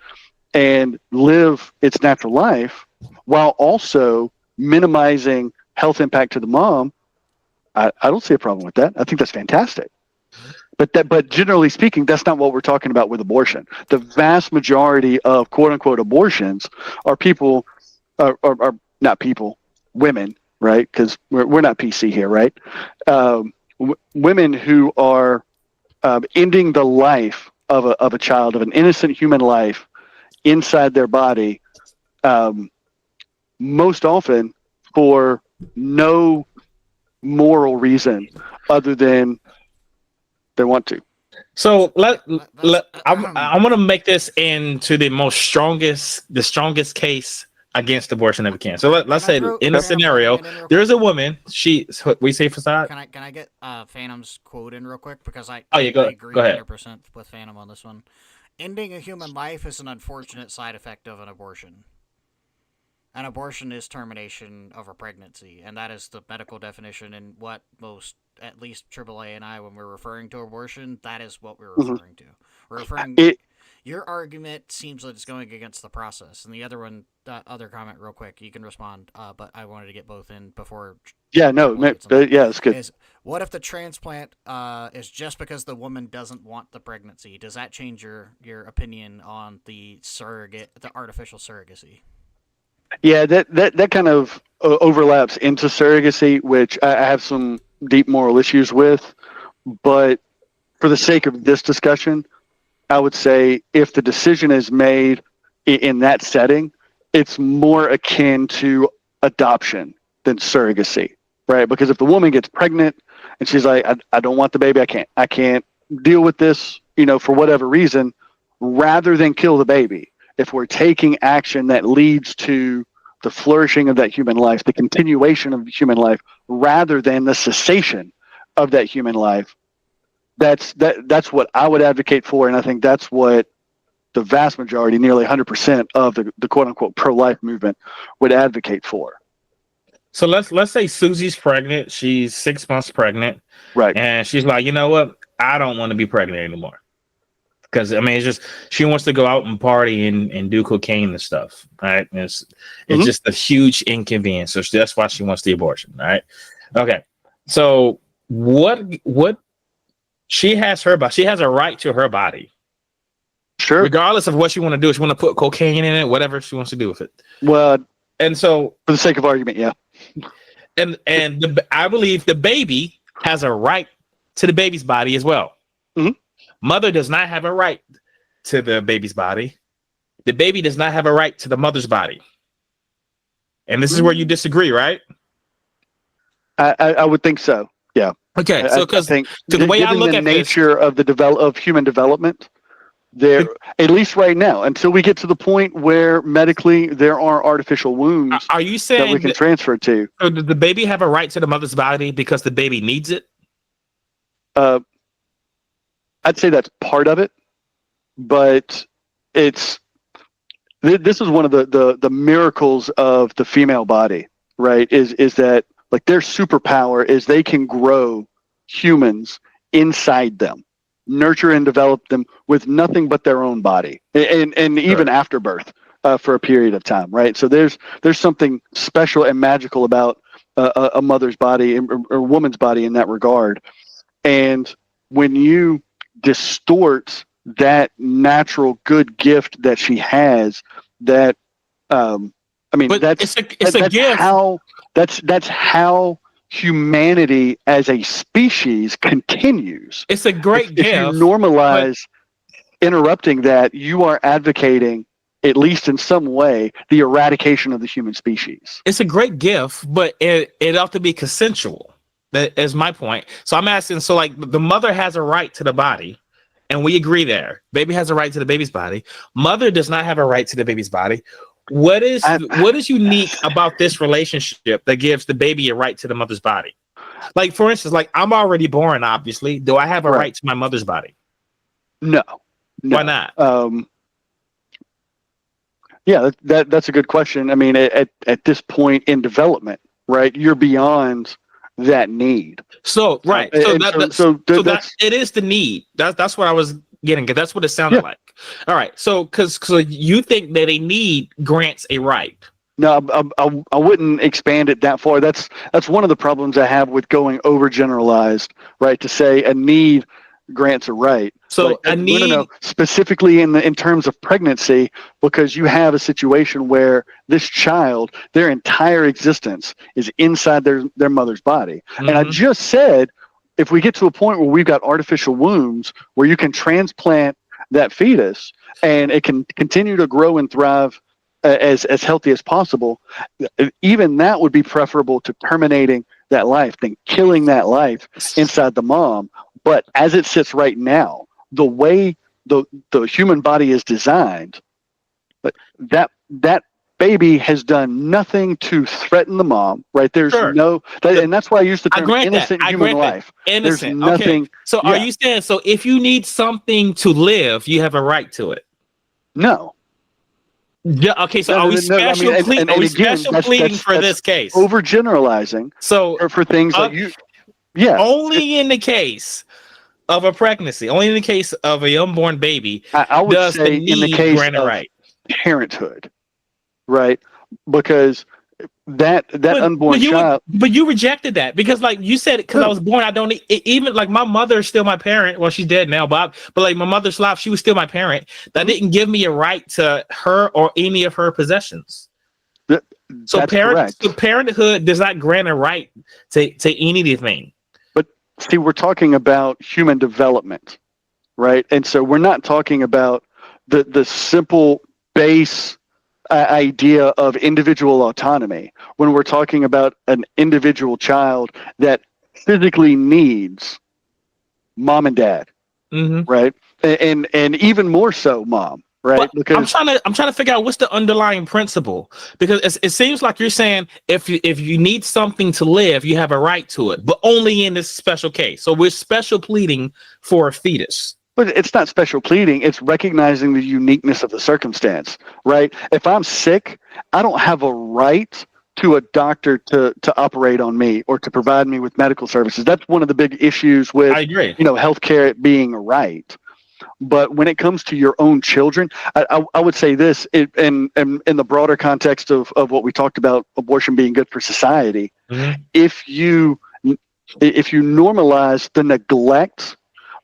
[SPEAKER 1] and live its natural life, while also minimizing health impact to the mom, I don't see a problem with that. I think that's fantastic. But generally speaking, that's not what we're talking about with abortion. The vast majority of quote unquote abortions are people, are not people, women, right? Because we're not PC here, right? Women who are ending the life of a child, of an innocent human life inside their body, most often for no moral reason other than they want to.
[SPEAKER 3] So I'm gonna make this into the strongest case against abortion that we can. So let's say in a scenario, there's a woman. We say facade.
[SPEAKER 2] Can I get Phantom's quote in real quick because I
[SPEAKER 3] Go
[SPEAKER 2] agree
[SPEAKER 3] ahead.
[SPEAKER 2] 100% with Phantom on this one. Ending a human life is an unfortunate side effect of an abortion. An abortion is termination of a pregnancy, and that is the medical definition. And what most, at least AAA and I, when we're referring to abortion, that is what we're referring to. We're referring. Your argument seems like it's going against the process, and the other one, other comment, real quick, you can respond. But I wanted to get both in before.
[SPEAKER 1] Yeah, no, yeah, it's good.
[SPEAKER 2] What if the transplant is just because the woman doesn't want the pregnancy? Does that change your opinion on the artificial surrogacy?
[SPEAKER 1] Yeah, that kind of overlaps into surrogacy, which I have some deep moral issues with. But for the sake of this discussion, I would say if the decision is made in that setting, it's more akin to adoption than surrogacy, right? Because if the woman gets pregnant and she's like, I don't want the baby, I can't deal with this, for whatever reason, rather than kill the baby, if we're taking action that leads to the flourishing of that human life, the continuation of human life, rather than the cessation of that human life, that's what I would advocate for, and I think that's what the vast majority, nearly 100% of the quote unquote pro-life movement would advocate for.
[SPEAKER 3] So let's say Susie's pregnant. She's 6 months pregnant,
[SPEAKER 1] Right.
[SPEAKER 3] and she's like, you know what? I don't want to be pregnant anymore. Because it's just she wants to go out and party and do cocaine and stuff, right? And it's just a huge inconvenience. So that's why she wants the abortion, right? Okay. So what she has a right to her body,
[SPEAKER 1] Sure.
[SPEAKER 3] regardless of what she want to do. If she want to put cocaine in it, whatever she wants to do with it.
[SPEAKER 1] Well,
[SPEAKER 3] And so,
[SPEAKER 1] for the sake of argument, yeah.
[SPEAKER 3] I believe the baby has a right to the baby's body as well.
[SPEAKER 1] Mm-hmm.
[SPEAKER 3] Mother does not have a right to the baby's body. The baby does not have a right to the mother's body. And this is where you disagree, right?
[SPEAKER 1] I would think so. Yeah.
[SPEAKER 3] Okay. So because
[SPEAKER 1] think
[SPEAKER 3] the way I look
[SPEAKER 1] the
[SPEAKER 3] at
[SPEAKER 1] nature of of human development, there, at least right now, until we get to the point where medically there are artificial wombs
[SPEAKER 3] are you
[SPEAKER 1] that
[SPEAKER 3] saying
[SPEAKER 1] we can transfer to.
[SPEAKER 3] so does the baby have a right to the mother's body because the baby needs it?
[SPEAKER 1] I'd say that's part of it, but this is one of the miracles of the female body, right? Is that like their superpower is they can grow humans inside them, nurture and develop them with nothing but their own body, and even after birth for a period of time, right? So there's something special and magical about a mother's body or a woman's body in that regard, and when you distort that natural good gift that she has, that
[SPEAKER 3] But
[SPEAKER 1] that's
[SPEAKER 3] a gift.
[SPEAKER 1] That's how humanity as a species continues.
[SPEAKER 3] It's a great gift.
[SPEAKER 1] If you normalize interrupting that, you are advocating, at least in some way, the eradication of the human species.
[SPEAKER 3] It's a great gift, but it ought to be consensual. That is my point. So I'm asking, so like the mother has a right to the body, and we agree there. Baby has a right to the baby's body. Mother does not have a right to the baby's body. What is unique about this relationship that gives the baby a right to the mother's body? Like, for instance, like I'm already born, obviously. Do I have a right to my mother's body?
[SPEAKER 1] No.
[SPEAKER 3] Why not?
[SPEAKER 1] Yeah, that's a good question. I mean, at this point in development, right, you're beyond that need.
[SPEAKER 3] So right. So it is the need. That's what I was getting at. That's what it sounded like. All right. So because you think that a need grants a right.
[SPEAKER 1] No, I wouldn't expand it that far. That's one of the problems I have with going overgeneralized, right? To say a need grants a right.
[SPEAKER 3] So
[SPEAKER 1] like,
[SPEAKER 3] a need
[SPEAKER 1] no. Specifically in terms of pregnancy, because you have a situation where this child, their entire existence is inside their mother's body.
[SPEAKER 3] Mm-hmm.
[SPEAKER 1] And I just said, if we get to a point where we've got artificial wombs where you can transplant that fetus and it can continue to grow and thrive as healthy as possible, even that would be preferable to terminating that life than killing that life inside the mom. But as it sits right now, the way the human body is designed, that baby has done nothing to threaten the mom, right? There's and that's why I use the term innocent human life.
[SPEAKER 3] Innocent.
[SPEAKER 1] There's nothing.
[SPEAKER 3] Okay. So are you saying, so if you need something to live, you have a right to it?
[SPEAKER 1] No.
[SPEAKER 3] Yeah. Okay. So are we special pleading for this case?
[SPEAKER 1] Overgeneralizing.
[SPEAKER 3] So
[SPEAKER 1] for things like you, yeah.
[SPEAKER 3] Only in the case of a pregnancy, only in the case of a unborn baby,
[SPEAKER 1] I would
[SPEAKER 3] does
[SPEAKER 1] say
[SPEAKER 3] the need
[SPEAKER 1] in the case
[SPEAKER 3] grant a
[SPEAKER 1] of
[SPEAKER 3] right.
[SPEAKER 1] Parenthood, right? Because that unborn child.
[SPEAKER 3] But you rejected that because, like you said, because I was born, I don't need, even like my mother is still my parent. Well, she's dead now, but like my mother's life, she was still my parent. That didn't give me a right to her or any of her possessions. So parenthood does not grant a right to anything.
[SPEAKER 1] See, we're talking about human development, right? And so we're not talking about the simple base idea of individual autonomy when we're talking about an individual child that physically needs mom and dad,
[SPEAKER 3] Mm-hmm.
[SPEAKER 1] right? And even more so mom, right?
[SPEAKER 3] But
[SPEAKER 1] Because
[SPEAKER 3] I'm trying to figure out what's the underlying principle, because it seems like you're saying if you need something to live, you have a right to it, but only in this special case. So we're special pleading for a fetus.
[SPEAKER 1] but it's not special pleading. It's recognizing the uniqueness of the circumstance, right? If I'm sick, I don't have a right to a doctor to operate on me or to provide me with medical services. That's one of the big issues with
[SPEAKER 3] I agree.
[SPEAKER 1] healthcare being a right. But when it comes to your own children, I would say this in the broader context of what we talked about, abortion being good for society.
[SPEAKER 3] Mhm.
[SPEAKER 1] If you normalize the neglect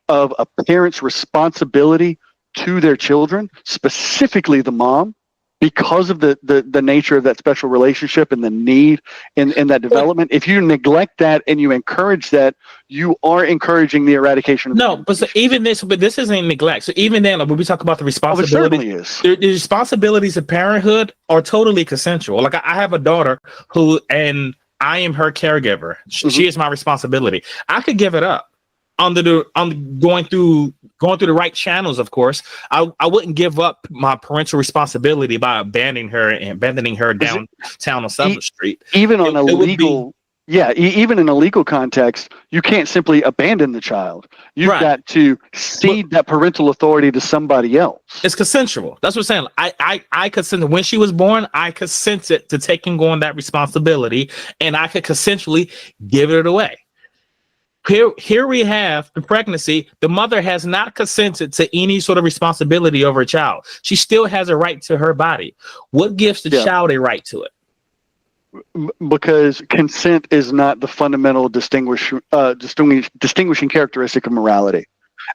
[SPEAKER 1] of a parent's responsibility to their children, specifically the mom, because of the nature of that special relationship and the need in that development, if you neglect that and you encourage that, you are encouraging the eradication of the
[SPEAKER 3] No, but so even this, but this isn't neglect. So even then, like, when we talk about the
[SPEAKER 1] Oh, it
[SPEAKER 3] responsibility,
[SPEAKER 1] certainly is.
[SPEAKER 3] the responsibilities of parenthood are totally consensual. Like I have a daughter who, and I am her caregiver. She is my responsibility. I could give it up going through the right channels. Of course, I wouldn't give up my parental responsibility by abandoning her downtown on Summer Street.
[SPEAKER 1] Even on
[SPEAKER 3] It would be.
[SPEAKER 1] even in a legal context, you can't simply abandon the child. You've
[SPEAKER 3] Right.
[SPEAKER 1] got to cede that parental authority to somebody else.
[SPEAKER 3] It's consensual. That's what I'm saying. I consented when she was born. I consented to taking on that responsibility, and I could consensually give it away. Here we have the pregnancy. The mother has not consented to any sort of responsibility over a child. She still has a right to her body. What gives the child a right to it?
[SPEAKER 1] Because consent is not the fundamental distinguishing characteristic of morality.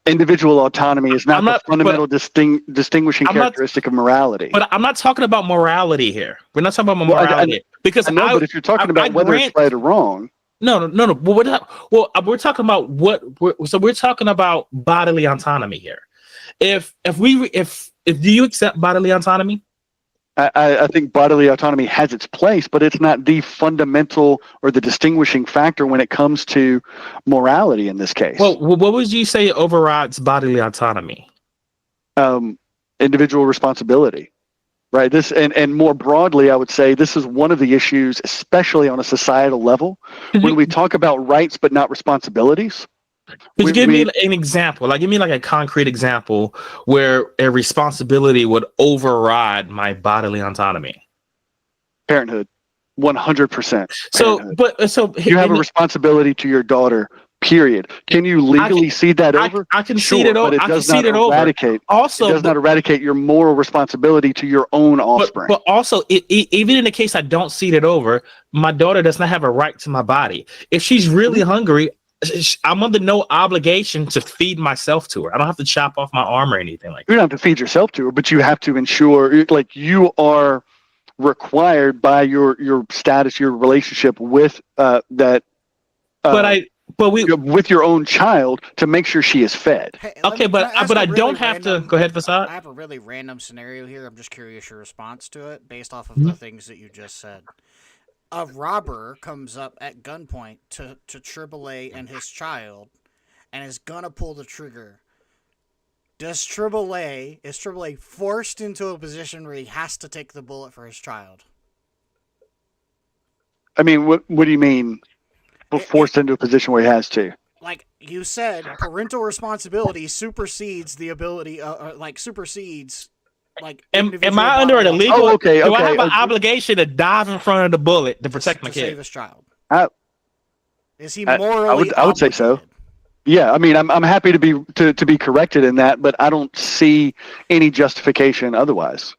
[SPEAKER 1] Individual autonomy is not the fundamental distinguishing characteristic of morality.
[SPEAKER 3] But I'm not talking about morality here. We're not talking about morality. Because
[SPEAKER 1] but if you're talking about whether it's right or wrong.
[SPEAKER 3] No. We're talking about we're talking about bodily autonomy here. If do you accept bodily autonomy?
[SPEAKER 1] I think bodily autonomy has its place, but it's not the fundamental or the distinguishing factor when it comes to morality in this case.
[SPEAKER 3] Well, what would you say overrides bodily autonomy?
[SPEAKER 1] Individual responsibility, right? This and more broadly, I would say this is one of the issues, especially on a societal level, when we talk about rights but not responsibilities.
[SPEAKER 3] Could you give me an example? Like, give me like a concrete example where a responsibility would override my bodily autonomy.
[SPEAKER 1] Parenthood, 100%.
[SPEAKER 3] So
[SPEAKER 1] you have a responsibility to your daughter. Period. Can you legally cede that over?
[SPEAKER 3] I can cede it over.
[SPEAKER 1] But it does not eradicate. Also, it does not eradicate your moral responsibility to your own offspring.
[SPEAKER 3] But also, even in the case I don't cede it over, my daughter does not have a right to my body. If she's really hungry, I'm under no obligation to feed myself to her. I don't have to chop off my arm or anything like that.
[SPEAKER 1] You don't have to feed yourself to her, but you have to ensure, like, you are required by your status, your relationship with that. With your own child to make sure she is fed.
[SPEAKER 2] Hey,
[SPEAKER 3] but I don't have to. Go ahead, Fasad.
[SPEAKER 2] I have a really random scenario here. I'm just curious your response to it based off of the things that you just said. A robber comes up at gunpoint to AAA and his child and is gonna pull the trigger. Is AAA forced into a position where he has to take the bullet for his child?
[SPEAKER 1] I mean, what do you mean forced into a position where he has to?
[SPEAKER 2] Like you said, parental responsibility supersedes the ability, supersedes. Like,
[SPEAKER 3] am I under an illegal?
[SPEAKER 1] Oh, okay.
[SPEAKER 3] Do I have an obligation to dive in front of the bullet to protect my kid?
[SPEAKER 2] Save his child. Is he morally?
[SPEAKER 1] I would say so. Yeah, I mean, I'm happy to be corrected in that, but I don't see any justification otherwise.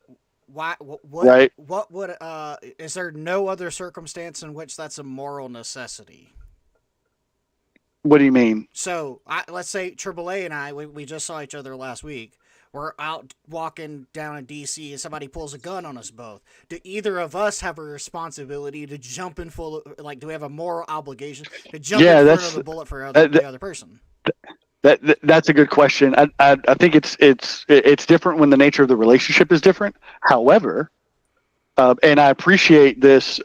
[SPEAKER 2] Why? What?
[SPEAKER 1] Right?
[SPEAKER 2] What would? Is there no other circumstance in which that's a moral necessity?
[SPEAKER 1] What do you mean?
[SPEAKER 2] So, let's say AAA and I, we just saw each other last week. we're out walking down in DC and somebody pulls a gun on us both. Do either of us have a responsibility to jump in full? Like, do we have a moral obligation to jump in front of the bullet for the other person?
[SPEAKER 1] That's a good question. I think it's different when the nature of the relationship is different. However, and I appreciate this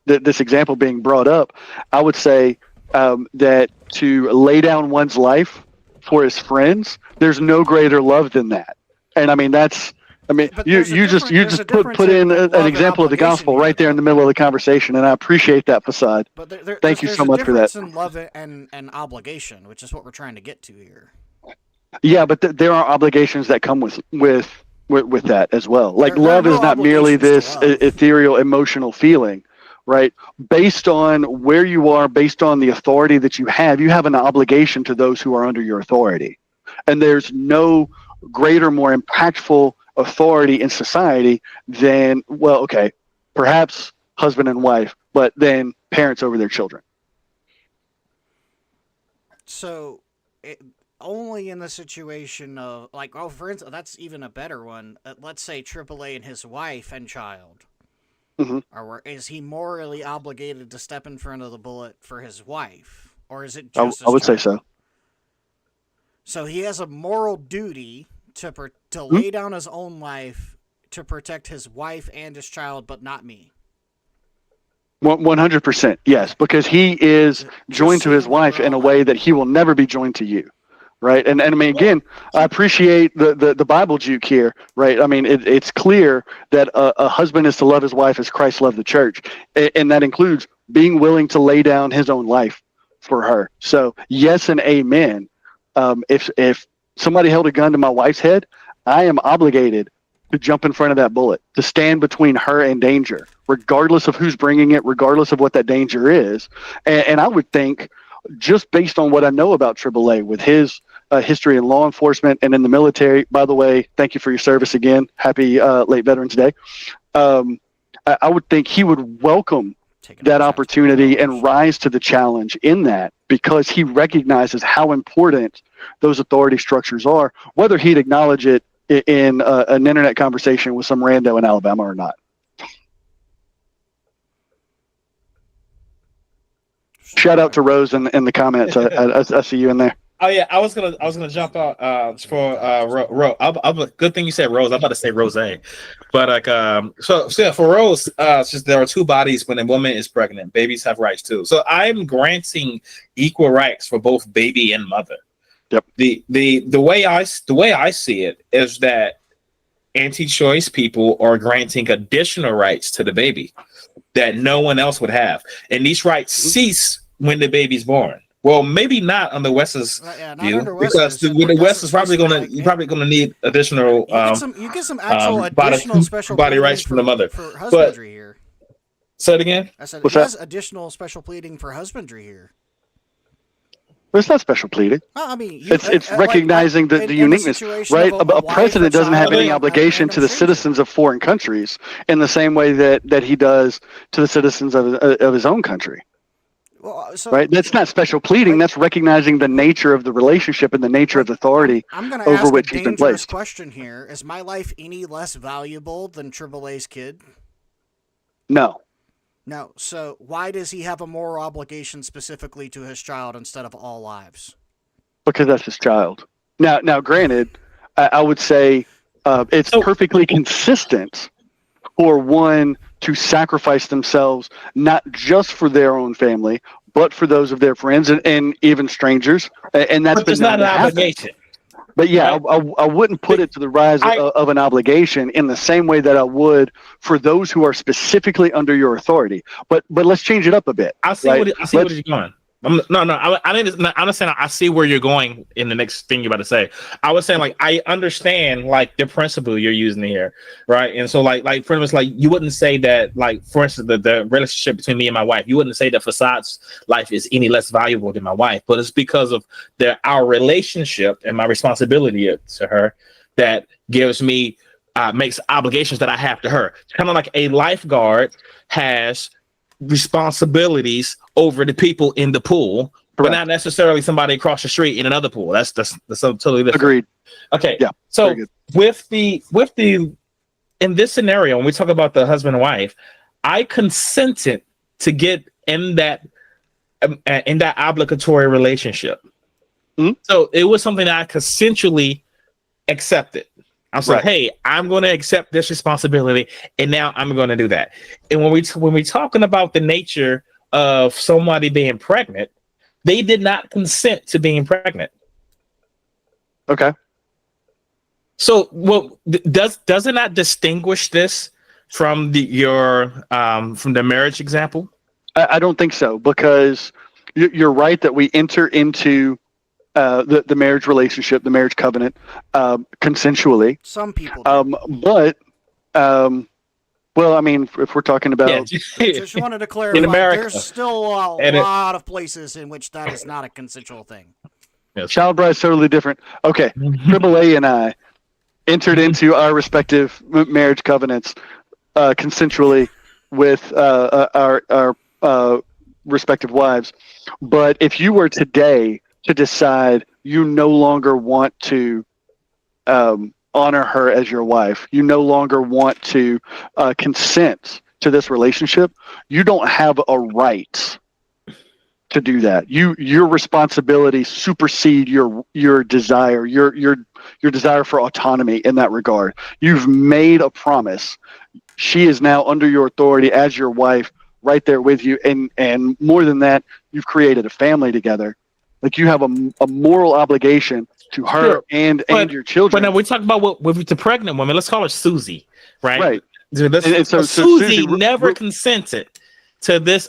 [SPEAKER 1] this example being brought up. I would say that to lay down one's life for his friends, there's no greater love than that. And I mean you just put in an example of the gospel right there in the middle of the conversation, and I appreciate that, Facade.
[SPEAKER 2] But
[SPEAKER 1] thank you so much for that.
[SPEAKER 2] There's a difference in love and obligation, which is what we're trying to get to here.
[SPEAKER 1] Yeah, but there are obligations that come with that as well. Like, love is not merely this ethereal emotional feeling, right? Based on where you are, based on the authority that you have an obligation to those who are under your authority. And there's no greater, more impactful authority in society than, well, okay, perhaps husband and wife, but then parents over their children.
[SPEAKER 2] So, only in the situation of, like, oh, for instance, that's even a better one. Let's say AAA and his wife and child.
[SPEAKER 1] Mm-hmm.
[SPEAKER 2] Or is he morally obligated to step in front of the bullet for his wife? Or is it just
[SPEAKER 1] I would say so.
[SPEAKER 2] So he has a moral duty to
[SPEAKER 1] Mm-hmm.
[SPEAKER 2] lay down his own life to protect his wife and his child, but not me.
[SPEAKER 1] 100%, yes, because he is joined to his wife in a way that he will never be joined to you, right? And I mean, again, I appreciate the Bible juke here, right? I mean, it's clear that a husband is to love his wife as Christ loved the church, and that includes being willing to lay down his own life for her. So yes and amen. If somebody held a gun to my wife's head, I am obligated to jump in front of that bullet, to stand between her and danger, regardless of who's bringing it, regardless of what that danger is. And I would think, just based on what I know about AAA, with his history in law enforcement and in the military, by the way, thank you for your service again. Happy late Veterans Day. I would think he would welcome that opportunity and rise to the challenge in that, because he recognizes how important those authority structures are, whether he'd acknowledge it in an internet conversation with some rando in Alabama or not. Shout out to Rose in the comments. I see you in there.
[SPEAKER 3] Oh yeah, I was gonna jump out for Rose. Good thing you said Rose. I'm about to say Rose, but like so for Rose, it's just there are two bodies when a woman is pregnant. Babies have rights too. So I'm granting equal rights for both baby and mother.
[SPEAKER 1] Yep.
[SPEAKER 3] The way I see it is that anti-choice people are granting additional rights to the baby that no one else would have, and these rights cease when the baby's born. Well, maybe not on the West's view, because the West is probably gonna need additional
[SPEAKER 2] you get some actual additional special
[SPEAKER 3] body rights from the mother.
[SPEAKER 2] For husbandry here.
[SPEAKER 3] Say it again.
[SPEAKER 2] I said
[SPEAKER 1] What's
[SPEAKER 2] he has additional special pleading for husbandry here.
[SPEAKER 1] But it's not special pleading.
[SPEAKER 2] Well, I mean,
[SPEAKER 1] it's recognizing the uniqueness, right? A president doesn't have any obligation to the citizens of foreign countries in the same way that he does to the citizens of his own country.
[SPEAKER 2] Well, so,
[SPEAKER 1] right? That's not special pleading. That's recognizing the nature of the relationship and the nature of the authority over which he's been placed. I'm going to ask a dangerous
[SPEAKER 2] question here. Is my life any less valuable than AAA's kid?
[SPEAKER 1] No.
[SPEAKER 2] No. So why does he have a moral obligation specifically to his child instead of all lives?
[SPEAKER 1] Because that's his child. Now, granted, I would say it's perfectly consistent for one to sacrifice themselves, not just for their own family, but for those of their friends and even strangers. And that's been
[SPEAKER 3] not an obligation.
[SPEAKER 1] But yeah, right? I wouldn't put it to the rise of an obligation in the same way that I would for those who are specifically under your authority. But let's change it up a bit.
[SPEAKER 3] I see where you're going. I'm saying I see where you're going in the next thing you're about to say. I was saying, like, I understand, like, the principle you're using here, right? And so, like for instance, like, you wouldn't say that, like, for instance, the relationship between me and my wife, you wouldn't say that Facade's life is any less valuable than my wife, but it's because of our relationship and my responsibility to her that gives me makes obligations that I have to her. It's kind of like a lifeguard has responsibilities over the people in the pool, but not necessarily somebody across the street in another pool. That's totally different.
[SPEAKER 1] Agreed.
[SPEAKER 3] Okay.
[SPEAKER 1] Yeah.
[SPEAKER 3] So with the in this scenario, when we talk about the husband and wife, I consented to get in that obligatory relationship.
[SPEAKER 1] Mhm.
[SPEAKER 3] So it was something that I consensually accepted. I was like,
[SPEAKER 1] Right.
[SPEAKER 3] "Hey, I'm going to accept this responsibility, and now I'm going to do that." And when we talking about the nature of somebody being pregnant, they did not consent to being pregnant.
[SPEAKER 1] Okay.
[SPEAKER 3] So, well, does it not distinguish this from from the marriage example?
[SPEAKER 1] I don't think so, because you're right that we enter into the marriage relationship, the marriage covenant, consensually.
[SPEAKER 2] Some people do.
[SPEAKER 1] But well, I mean, if we're talking about
[SPEAKER 2] Just wanted to clarify.
[SPEAKER 3] In America.
[SPEAKER 2] There's still a
[SPEAKER 3] And
[SPEAKER 2] lot of places in which that is not a consensual thing.
[SPEAKER 1] child bride's totally different. Okay, AAA and I entered into our respective marriage covenants consensually with our respective wives. But if you were today to decide you no longer want to honor her as your wife, you no longer want to consent to this relationship, you don't have a right to do that. Your responsibility supersede your desire, your desire for autonomy in that regard. You've made a promise. She is now under your authority as your wife, right there with you, and more than that, you've created a family together. Like, you have a moral obligation to her
[SPEAKER 3] Sure.
[SPEAKER 1] and your
[SPEAKER 3] But
[SPEAKER 1] children.
[SPEAKER 3] now we talk about with the pregnant woman. Let's call her Susie, right?
[SPEAKER 1] Right.
[SPEAKER 3] And
[SPEAKER 1] so
[SPEAKER 3] Susie
[SPEAKER 1] Susie,
[SPEAKER 3] never consented to this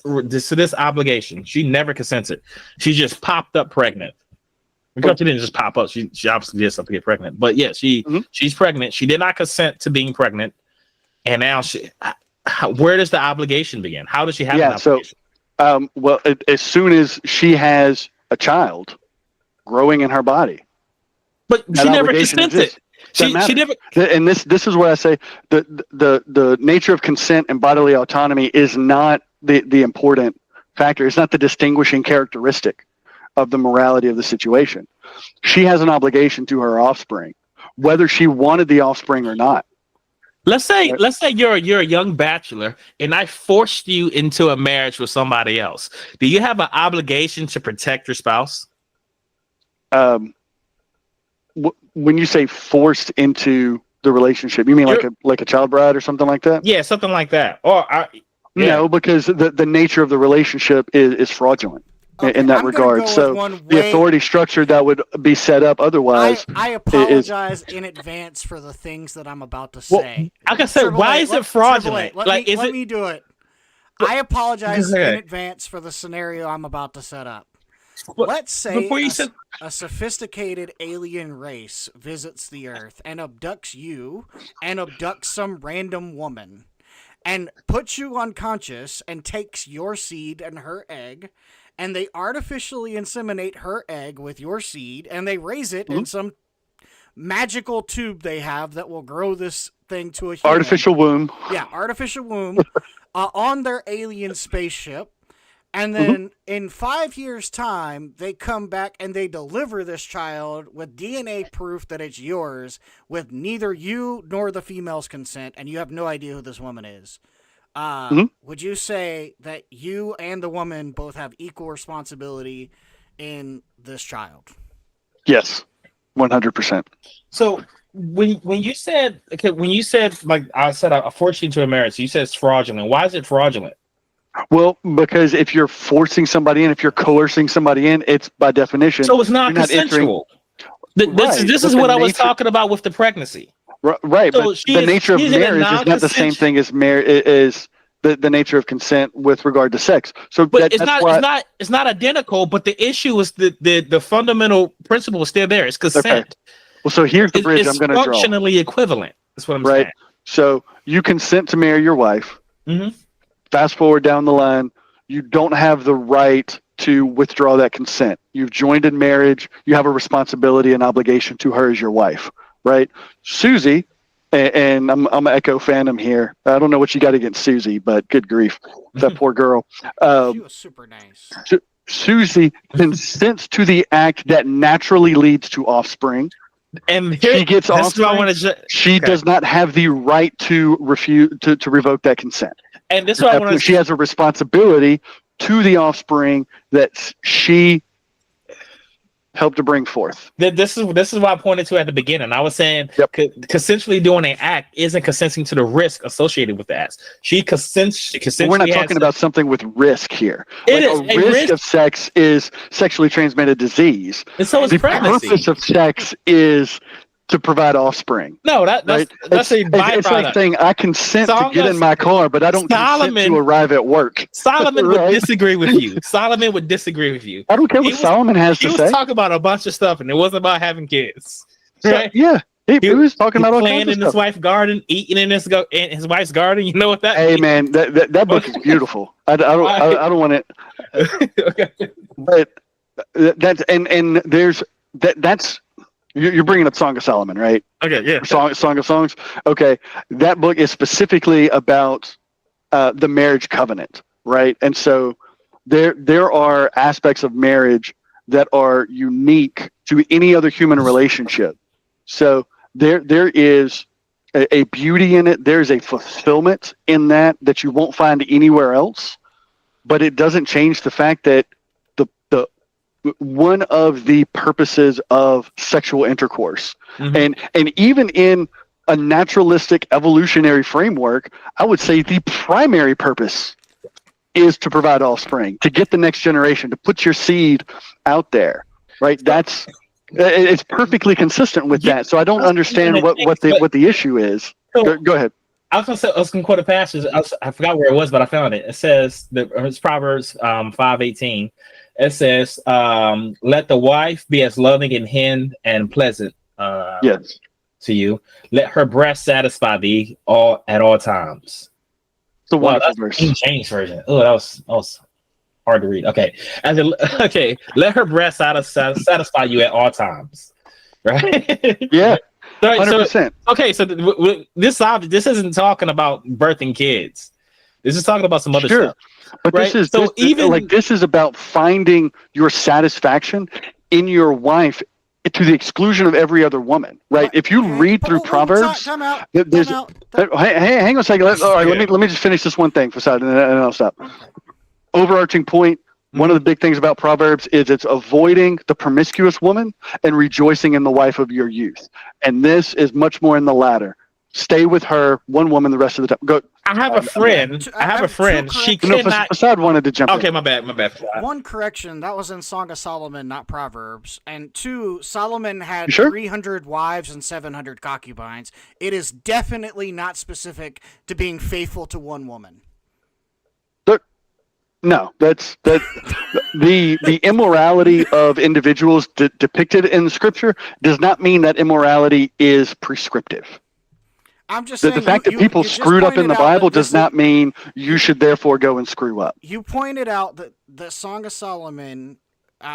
[SPEAKER 3] obligation. She never consented. She just popped up pregnant. Because she didn't just pop up. She obviously did something to get pregnant. But yeah, she's pregnant. She did not consent to being pregnant, and now where does the obligation begin? How does she have an obligation?
[SPEAKER 1] Well, as soon as she has a child growing in her body,
[SPEAKER 3] But
[SPEAKER 1] that
[SPEAKER 3] she never
[SPEAKER 1] obligation
[SPEAKER 3] consented.
[SPEAKER 1] exists.
[SPEAKER 3] She never.
[SPEAKER 1] And this is what I say: the nature of consent and bodily autonomy is not the important factor. It's not the distinguishing characteristic of the morality of the situation. She has an obligation to her offspring, whether she wanted the offspring or not.
[SPEAKER 3] Let's say you're a young bachelor, and I forced you into a marriage with somebody else. Do you have an obligation to protect your spouse?
[SPEAKER 1] When you say forced into the relationship, you mean like a child bride or something like that?
[SPEAKER 3] Yeah, something like that.
[SPEAKER 1] No, because the nature of the relationship is fraudulent in that regard. So the authority structure that would be set up otherwise.
[SPEAKER 2] I apologize in advance for the things that I'm about to say.
[SPEAKER 3] Like I said, why is it fraudulent?
[SPEAKER 2] Let me do it. I apologize in advance for the scenario I'm about to set up. Let's say a sophisticated alien race visits the Earth and abducts you and abducts some random woman and puts you unconscious and takes your seed and her egg, and they artificially inseminate her egg with your seed, and they raise it in some magical tube they have that will grow this thing to a human.
[SPEAKER 1] Artificial womb.
[SPEAKER 2] Yeah, artificial womb on their alien spaceship. And then in 5 years' time, they come back and they deliver this child with DNA proof that it's yours, with neither you nor the female's consent, and you have no idea who this woman is. Would you say that you and the woman both have equal responsibility in this child?
[SPEAKER 1] Yes, 100%.
[SPEAKER 3] So when you said like I said, I forced you into a marriage, so you said it's fraudulent. Why is it fraudulent?
[SPEAKER 1] Well, because if you're forcing somebody in, if you're coercing somebody in, it's by definition.
[SPEAKER 3] So it's not consensual. This is what I was talking about with the pregnancy.
[SPEAKER 1] Right,
[SPEAKER 3] so
[SPEAKER 1] but the nature of marriage is not the same thing as the nature of consent with regard to sex. So,
[SPEAKER 3] but it's not identical. But the issue is the fundamental principle is still there. It's consent. Okay.
[SPEAKER 1] Well, so here's the bridge I'm going to draw.
[SPEAKER 3] It's functionally equivalent. That's what I'm saying.
[SPEAKER 1] So you consent to marry your wife.
[SPEAKER 3] Mm-hmm.
[SPEAKER 1] Fast forward down the line, you don't have the right to withdraw that consent. You've joined in marriage. You have a responsibility and obligation to her as your wife, right? Susie, and I'm an Echo fandom here. I don't know what you got against Susie, but good grief, that poor girl.
[SPEAKER 2] She was super nice.
[SPEAKER 1] Susie consents to the act that naturally leads to offspring,
[SPEAKER 3] And
[SPEAKER 1] She gets
[SPEAKER 3] that's what I
[SPEAKER 1] offspring.
[SPEAKER 3] want to.
[SPEAKER 1] She
[SPEAKER 3] Okay.
[SPEAKER 1] does not have the right to refuse to revoke that consent.
[SPEAKER 3] And this is what I want
[SPEAKER 1] She
[SPEAKER 3] to.
[SPEAKER 1] has a responsibility to the offspring that she helped to bring forth.
[SPEAKER 3] This is what I pointed to at the beginning. I was saying,
[SPEAKER 1] Yep.
[SPEAKER 3] consensually doing an act isn't consenting to the risk associated with the act. She consents.
[SPEAKER 1] But we're not talking about something with risk here.
[SPEAKER 3] It
[SPEAKER 1] Like,
[SPEAKER 3] is
[SPEAKER 1] a risk of sex is sexually transmitted disease.
[SPEAKER 3] and so is
[SPEAKER 1] The
[SPEAKER 3] pregnancy.
[SPEAKER 1] purpose of sex is to provide offspring.
[SPEAKER 3] No, that's
[SPEAKER 1] Right?
[SPEAKER 3] that's a
[SPEAKER 1] It's like
[SPEAKER 3] byproduct.
[SPEAKER 1] saying I consent to
[SPEAKER 3] Song
[SPEAKER 1] get
[SPEAKER 3] of
[SPEAKER 1] in my car, but I don't consent
[SPEAKER 3] Solomon-
[SPEAKER 1] to arrive at work.
[SPEAKER 3] Solomon
[SPEAKER 1] Right?
[SPEAKER 3] would disagree with you. Solomon would disagree with you.
[SPEAKER 1] I don't care
[SPEAKER 3] He
[SPEAKER 1] what
[SPEAKER 3] was-
[SPEAKER 1] Solomon has
[SPEAKER 3] He
[SPEAKER 1] to
[SPEAKER 3] was
[SPEAKER 1] say.
[SPEAKER 3] talking about a bunch of stuff, and it wasn't about having kids.
[SPEAKER 1] So,
[SPEAKER 3] Right?
[SPEAKER 1] yeah, he was talking about all
[SPEAKER 3] Playing
[SPEAKER 1] kinds
[SPEAKER 3] in
[SPEAKER 1] of
[SPEAKER 3] his
[SPEAKER 1] stuff.
[SPEAKER 3] wife's garden, eating in his wife's garden. You know what that
[SPEAKER 1] Hey
[SPEAKER 3] means?
[SPEAKER 1] man, that book is beautiful. I don't want it,
[SPEAKER 3] Okay.
[SPEAKER 1] but that's and there's that's you're bringing up Song of Solomon, right?
[SPEAKER 3] Okay, yeah.
[SPEAKER 1] Song of Songs. Okay, that book is specifically about the marriage covenant, right? And so there are aspects of marriage that are unique to any other human relationship. So there is a beauty in it. There's a fulfillment in that you won't find anywhere else. But it doesn't change the fact that the one of the purposes of sexual intercourse,
[SPEAKER 3] Mhm.
[SPEAKER 1] and even in a naturalistic evolutionary framework, I would say the primary purpose is to provide offspring, to get the next generation, to put your seed out there, right? It's perfectly consistent with
[SPEAKER 3] Yeah,
[SPEAKER 1] that. So I don't understand what the issue is.
[SPEAKER 3] So,
[SPEAKER 1] Go ahead.
[SPEAKER 3] I was gonna quote a passage. I forgot where it was, but I found it. It says it's Proverbs 5:18. It says, "Let the wife be as loving and pleasant
[SPEAKER 1] Yes.
[SPEAKER 3] to you. Let her breast satisfy thee at all times."
[SPEAKER 1] It's a
[SPEAKER 3] Wow,
[SPEAKER 1] wonderful
[SPEAKER 3] that's
[SPEAKER 1] verse.
[SPEAKER 3] King James version. Oh, that was hard to read. Okay, okay. Let her breast satisfy you at all times. Right?
[SPEAKER 1] Yeah,
[SPEAKER 3] So,
[SPEAKER 1] 100%.
[SPEAKER 3] okay, so this isn't talking about birthing kids. This is talking about some other
[SPEAKER 1] Sure.
[SPEAKER 3] stuff.
[SPEAKER 1] But
[SPEAKER 3] Right?
[SPEAKER 1] this is about finding your satisfaction in your wife to the exclusion of every other woman, right? If you read through Proverbs,
[SPEAKER 2] Time out.
[SPEAKER 1] there's
[SPEAKER 2] Time out.
[SPEAKER 1] hey, hang on a second. All right, let me just finish this one thing for side, and then I'll stop. Overarching point. One of the big things about Proverbs is it's avoiding the promiscuous woman and rejoicing in the wife of your youth. And this is much more in the latter. Stay with her, one woman, the rest of the time. Go.
[SPEAKER 3] I have a friend.
[SPEAKER 2] I have two
[SPEAKER 3] She
[SPEAKER 2] corrections.
[SPEAKER 1] No,
[SPEAKER 3] cannot.
[SPEAKER 1] Facade wanted to jump
[SPEAKER 3] Okay,
[SPEAKER 1] in.
[SPEAKER 3] my bad.
[SPEAKER 2] One correction, that was in Song of Solomon, not Proverbs. And two, Solomon had
[SPEAKER 1] You sure?
[SPEAKER 2] 300 wives and 700 concubines. It is definitely not specific to being faithful to one woman.
[SPEAKER 1] No, that's the immorality of individuals depicted in the scripture does not mean that immorality is prescriptive.
[SPEAKER 2] I'm just
[SPEAKER 1] The
[SPEAKER 2] saying.
[SPEAKER 1] fact that people
[SPEAKER 2] just
[SPEAKER 1] screwed up in
[SPEAKER 2] pointed
[SPEAKER 1] the
[SPEAKER 2] out
[SPEAKER 1] Bible
[SPEAKER 2] that this
[SPEAKER 1] does not mean you should therefore go and screw up.
[SPEAKER 2] You pointed out that the Song of Solomon,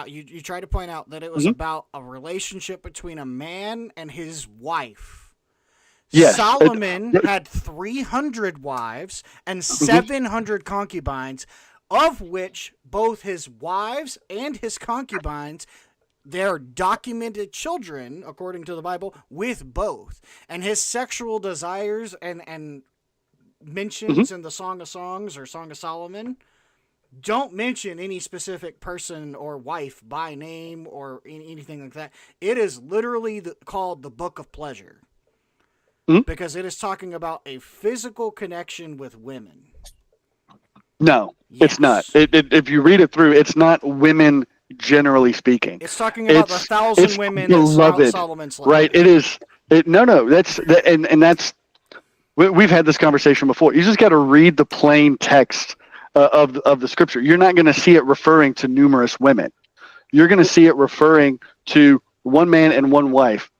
[SPEAKER 2] you tried to point out that it was
[SPEAKER 1] Mhm.
[SPEAKER 2] about a relationship between a man and his wife.
[SPEAKER 1] Yes,
[SPEAKER 2] Solomon had 300 wives and 700 concubines, of which both his wives and his concubines, they're documented children, according to the Bible, with both. And his sexual desires and mentions in the Song of Songs or Song of Solomon don't mention any specific person or wife by name or anything like that. It is literally called the Book of Pleasure. Because it is talking about a physical connection with women.
[SPEAKER 1] No,
[SPEAKER 2] Yes.
[SPEAKER 1] it's not. If you read it through, it's not women generally speaking.
[SPEAKER 2] It's talking about the
[SPEAKER 1] It's
[SPEAKER 2] 1,000 women
[SPEAKER 1] beloved,
[SPEAKER 2] that Solomon slept
[SPEAKER 1] right?
[SPEAKER 2] with.
[SPEAKER 1] It is. No. And that's. We've had this conversation before. You just got to read the plain text of the scripture. You're not going to see it referring to numerous women. You're going to see it referring to one man and one wife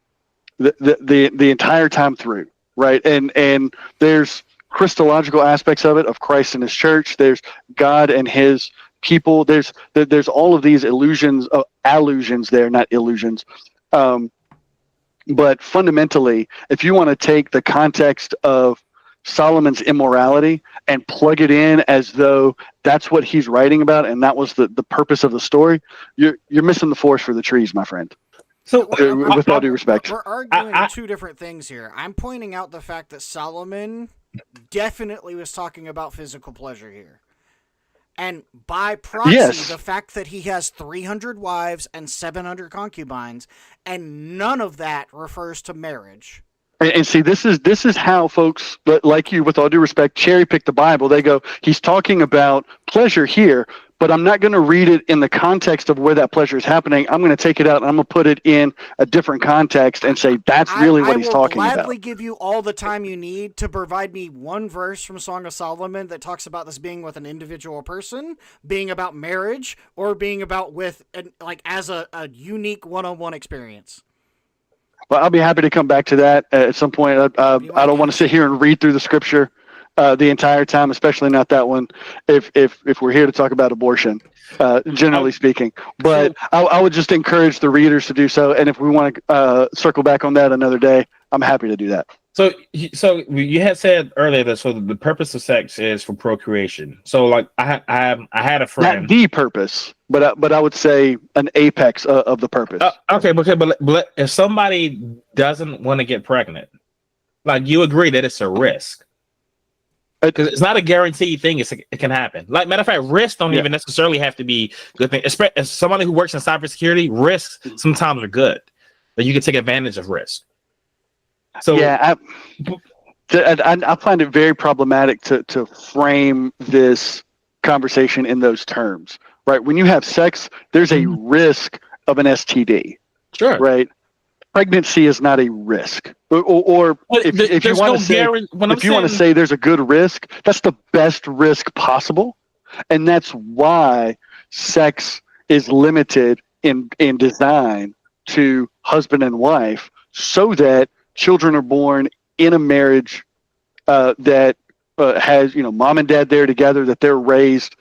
[SPEAKER 1] the entire time through, right? And there's Christological aspects of it, of Christ and his church. There's God and his people. There's all of these allusions there, not illusions. But fundamentally, if you want to take the context of Solomon's immorality and plug it in as though that's what he's writing about and that was the purpose of the story, you're missing the forest for the trees, my friend.
[SPEAKER 3] So
[SPEAKER 1] with all due respect.
[SPEAKER 2] We're arguing two different things here. I'm pointing out the fact that Solomon definitely was talking about physical pleasure here. And by proxy,
[SPEAKER 1] Yes.
[SPEAKER 2] the fact that he has 300 wives and 700 concubines, and none of that refers to marriage.
[SPEAKER 1] And see, this is how folks, like you, with all due respect, cherry pick the Bible. They go, he's talking about pleasure here, but I'm not going to read it in the context of where that pleasure is happening. I'm going to take it out and I'm going to put it in a different context and say that's really what he's talking about.
[SPEAKER 2] I will gladly give you all the time you need to provide me one verse from Song of Solomon that talks about this being with an individual person, being about marriage, or being about with as a unique one-on-one experience.
[SPEAKER 1] Well, I'll be happy to come back to that at some point. I don't want to sit here and read through the scripture the entire time, especially not that one. If we're here to talk about abortion, generally speaking, but I would just encourage the readers to do so. And if we want to circle back on that another day, I'm happy to do that.
[SPEAKER 3] So you had said earlier that the purpose of sex is for procreation. So like I had a friend.
[SPEAKER 1] Not the purpose, but I would say an apex of the purpose.
[SPEAKER 3] Okay, but if somebody doesn't want to get pregnant, like you agree that it's a risk. Because it's not a guaranteed thing. It can happen. Like matter of fact, risks don't even necessarily have to be good thing. As somebody who works in cybersecurity, risks sometimes are good. That you can take advantage of risk. So
[SPEAKER 1] yeah, I find it very problematic to frame this conversation in those terms. Right? When you have sex, there's a risk of an STD.
[SPEAKER 3] Sure.
[SPEAKER 1] Right? Pregnancy is not a risk, or if you want to say there's a good risk, that's the best risk possible, and that's why sex is limited in design to husband and wife, so that children are born in a marriage that has mom and dad there together, that they're raised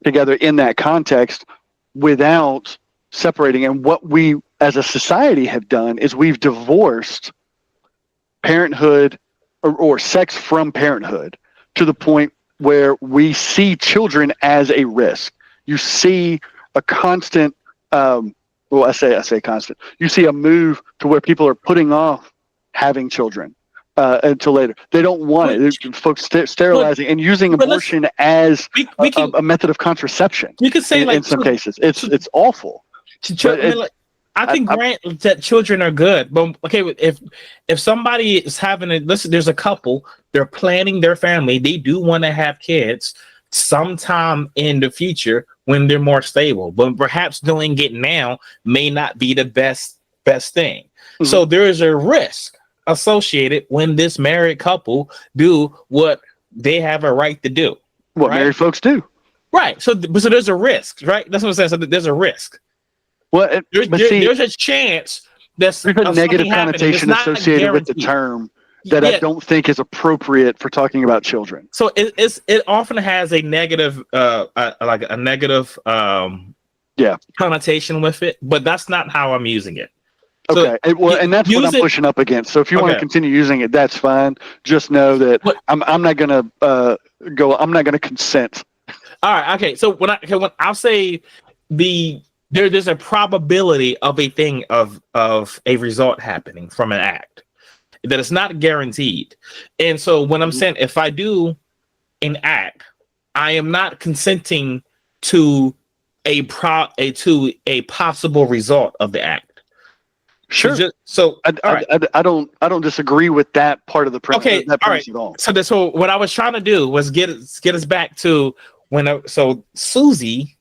[SPEAKER 1] together in that context without separating. And what we as a society have done is we've divorced parenthood or sex from parenthood to the point where we see children as a risk. You see a constant, I say constant. You see a move to where people are putting off having children until later. They don't want it. There's folks sterilizing and using abortion as a method of contraception.
[SPEAKER 3] You could say
[SPEAKER 1] in some cases. It's awful.
[SPEAKER 3] I can grant that children are good, but okay, if somebody is having there's a couple, they're planning their family, they do want to have kids sometime in the future when they're more stable, but perhaps doing it now may not be the best thing. Mm-hmm. So there is a risk associated when this married couple do what they have a right to do.
[SPEAKER 1] What married folks do. Right.
[SPEAKER 3] So there's a risk, right? That's what I'm saying. So there's a risk.
[SPEAKER 1] Well,
[SPEAKER 3] there's a chance there's
[SPEAKER 1] a negative connotation associated with the term that I don't think is appropriate for talking about children.
[SPEAKER 3] So it often has a negative connotation with it, but that's not how I'm using it. So
[SPEAKER 1] okay, and that's what I'm pushing up against. So if you want to continue using it, that's fine. Just know that I'm not going to I'm not going to consent.
[SPEAKER 3] All right. Okay. So when I'll say there's a probability of a thing of a result happening from an act that it's not guaranteed. And so when I'm saying if I do an act, I am not consenting to a possible result of the act.
[SPEAKER 1] Sure. I don't disagree with that part of the premise.
[SPEAKER 3] Okay. All right. At all. So what I was trying to do was get us back to so Susie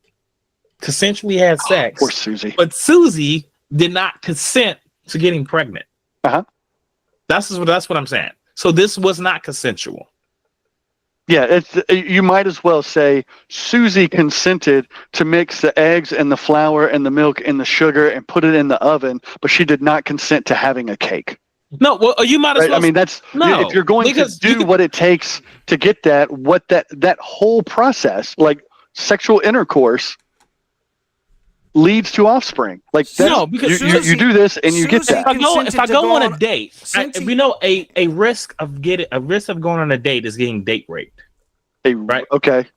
[SPEAKER 3] consensually had sex.
[SPEAKER 1] Poor Susie.
[SPEAKER 3] But Susie did not consent to getting pregnant.
[SPEAKER 1] Uh-huh.
[SPEAKER 3] That's what I'm saying. So this was not consensual.
[SPEAKER 1] Yeah, you might as well say Susie consented to mix the eggs and the flour and the milk and the sugar and put it in the oven, but she did not consent to having a cake.
[SPEAKER 3] No, well, you might as well.
[SPEAKER 1] I mean, if you're going to do what it takes to get that whole process, like sexual intercourse, leads to offspring. Like because you do this and you get that.
[SPEAKER 3] If I go on a date, we know a risk of going on a date is getting date raped. Right?
[SPEAKER 1] Okay.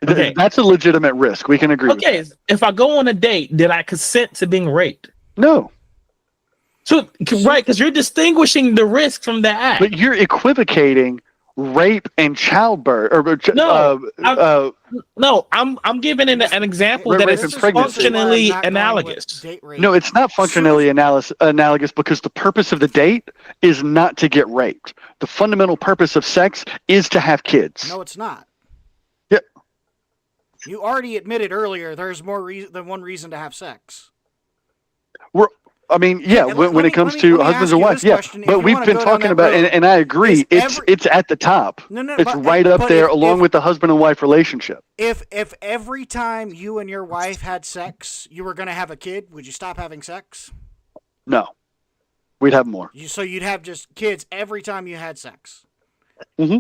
[SPEAKER 1] That's a legitimate risk. We can agree.
[SPEAKER 3] Okay. If I go on a date, did I consent to being raped?
[SPEAKER 1] No.
[SPEAKER 3] So right, because you're distinguishing the risk from the act.
[SPEAKER 1] But you're equivocating rape and childbirth.
[SPEAKER 3] No, I'm giving an example
[SPEAKER 1] Rape
[SPEAKER 3] that
[SPEAKER 1] and
[SPEAKER 3] is
[SPEAKER 1] pregnancy.
[SPEAKER 3] functionally analogous.
[SPEAKER 2] Date rape.
[SPEAKER 1] No, it's not functionally analogous because the purpose of the date is not to get raped. The fundamental purpose of sex is to have kids.
[SPEAKER 2] No, it's not.
[SPEAKER 1] Yep.
[SPEAKER 2] You already admitted earlier there's more than one reason to have sex.
[SPEAKER 1] I mean, yeah, when it comes to husbands and wives, yeah. But we've been talking about, and I agree, it's at the top. It's right up there along with the husband and wife relationship.
[SPEAKER 2] If every time you and your wife had sex, you were going to have a kid, would you stop having sex?
[SPEAKER 1] No. We'd have more.
[SPEAKER 2] So you'd have just kids every time you had sex.
[SPEAKER 1] Mm-hmm.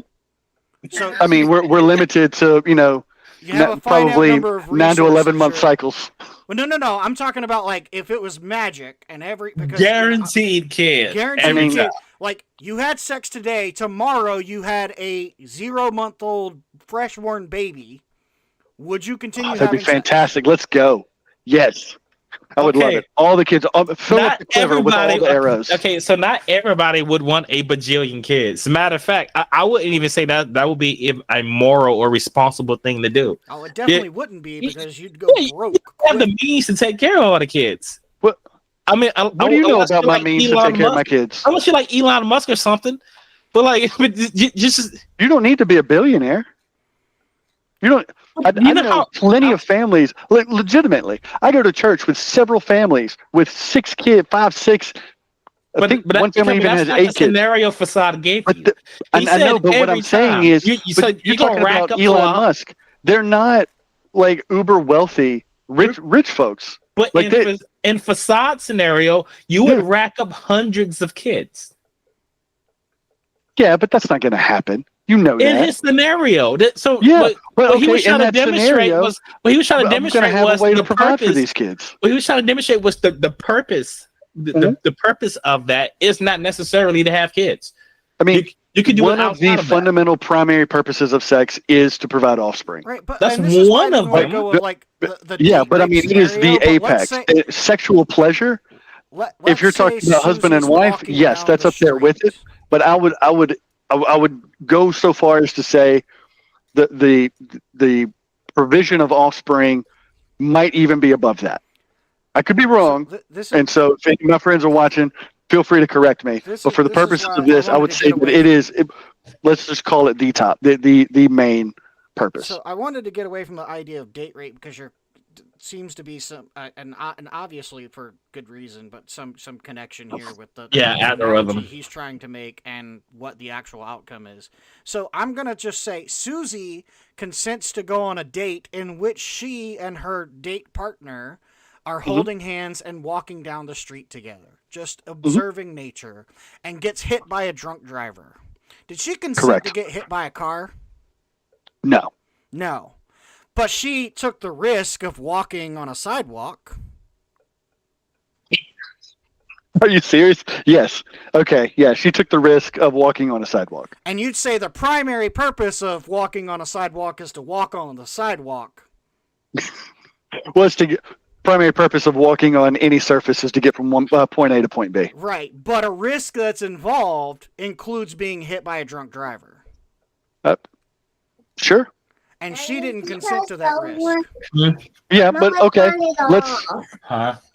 [SPEAKER 2] So
[SPEAKER 1] I mean, we're limited to,
[SPEAKER 2] you have a finite
[SPEAKER 1] probably
[SPEAKER 2] number of
[SPEAKER 1] 9 to 11 month
[SPEAKER 2] resources,
[SPEAKER 1] cycles.
[SPEAKER 2] Well, no. I'm talking about like if it was magic and
[SPEAKER 3] Guaranteed kid.
[SPEAKER 2] Guaranteed kid. Like you had sex today, tomorrow you had a 0-month-old fresh-born baby. Would you continue?
[SPEAKER 1] That'd be fantastic. Let's go. Yes. I would love it. All the kids, fill up the quiver with all the arrows.
[SPEAKER 3] Okay, so not everybody would want a bajillion kids. As a matter of fact, I wouldn't even say that would be a moral or responsible thing to do.
[SPEAKER 2] Oh, it definitely wouldn't be because you'd go broke.
[SPEAKER 3] You have the means to take care of all the kids.
[SPEAKER 1] What?
[SPEAKER 3] I mean,
[SPEAKER 1] what do you know about my means to take care of my kids?
[SPEAKER 3] Unless you're like Elon Musk or something. But like,
[SPEAKER 1] you don't need to be a billionaire. You don't. I know plenty of families, like legitimately. I go to church with several families with 6 kids, 5, 6. I think one family even has 8 kids.
[SPEAKER 3] Scenario Facade gave you.
[SPEAKER 1] I know, but what I'm saying is, you're talking about Elon Musk. They're not like uber wealthy, rich folks.
[SPEAKER 3] But
[SPEAKER 1] like
[SPEAKER 3] in Facade scenario, you would rack up hundreds of kids.
[SPEAKER 1] Yeah, but that's not going to happen. You know that.
[SPEAKER 3] In his scenario. So
[SPEAKER 1] yeah,
[SPEAKER 3] what he was trying to demonstrate was
[SPEAKER 1] a way to provide for these kids.
[SPEAKER 3] What he was trying to demonstrate was the purpose. The purpose of that is not necessarily to have kids.
[SPEAKER 1] I mean,
[SPEAKER 3] you can do
[SPEAKER 1] one of the fundamental primary purposes of sex is to provide offspring.
[SPEAKER 2] Right, but
[SPEAKER 3] that's one of them.
[SPEAKER 1] Yeah, but I mean, it is the apex. Sexual pleasure. If you're talking about husband and wife, yes, that's up there with it. But I would go so far as to say that the provision of offspring might even be above that. I could be wrong, and so if any of my friends are watching, feel free to correct me. But for the purposes of this, I would say that it is. Let's just call it the top, the main purpose.
[SPEAKER 2] So I wanted to get away from the idea of date rape because seems to be some and obviously for good reason, but some connection here with the analogy he's trying to make and what the actual outcome is. So I'm gonna just say Susie consents to go on a date in which she and her date partner are holding hands and walking down the street together, just observing nature, and gets hit by a drunk driver. Did she consent to get hit by a car?
[SPEAKER 1] No.
[SPEAKER 2] But she took the risk of walking on a sidewalk.
[SPEAKER 1] Are you serious? Yes. Okay. Yeah, she took the risk of walking on a sidewalk.
[SPEAKER 2] And you'd say the primary purpose of walking on a sidewalk is to walk on the sidewalk.
[SPEAKER 1] Was to primary purpose of walking on any surface is to get from point A to point B.
[SPEAKER 2] Right, but a risk that's involved includes being hit by a drunk driver.
[SPEAKER 1] Sure.
[SPEAKER 2] And she didn't consent to that risk.
[SPEAKER 1] Yeah, but okay.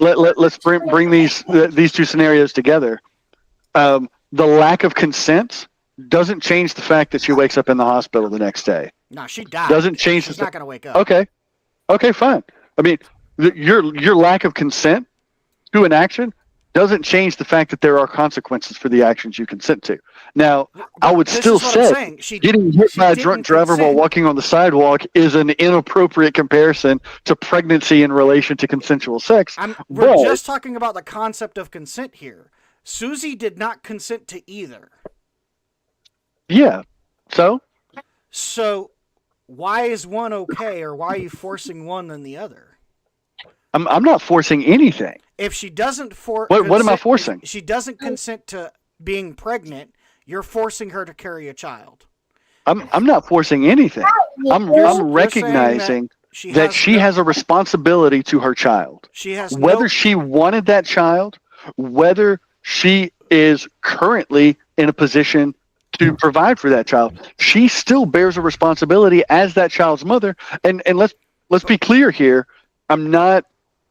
[SPEAKER 1] Let's bring these two scenarios together. The lack of consent doesn't change the fact that she wakes up in the hospital the next day.
[SPEAKER 2] No, she died.
[SPEAKER 1] Doesn't change.
[SPEAKER 2] She's not going to wake up.
[SPEAKER 1] Okay, fine. I mean, your lack of consent to an action doesn't change the fact that there are consequences for the actions you consent to. Now, I would still say getting hit by a drunk driver while walking on the sidewalk is an inappropriate comparison to pregnancy in relation to consensual sex.
[SPEAKER 2] We're just talking about the concept of consent here. Susie did not consent to either.
[SPEAKER 1] Yeah. So
[SPEAKER 2] why is one okay, or why are you forcing one than the other?
[SPEAKER 1] I'm not forcing anything.
[SPEAKER 2] If she doesn't what
[SPEAKER 1] am I forcing?
[SPEAKER 2] If she doesn't consent to being pregnant, you're forcing her to carry a child.
[SPEAKER 1] I'm not forcing anything. I'm recognizing that she has a responsibility to her child.
[SPEAKER 2] She has
[SPEAKER 1] whether she wanted that child, whether she is currently in a position to provide for that child. She still bears a responsibility as that child's mother. And let's be clear here. I'm not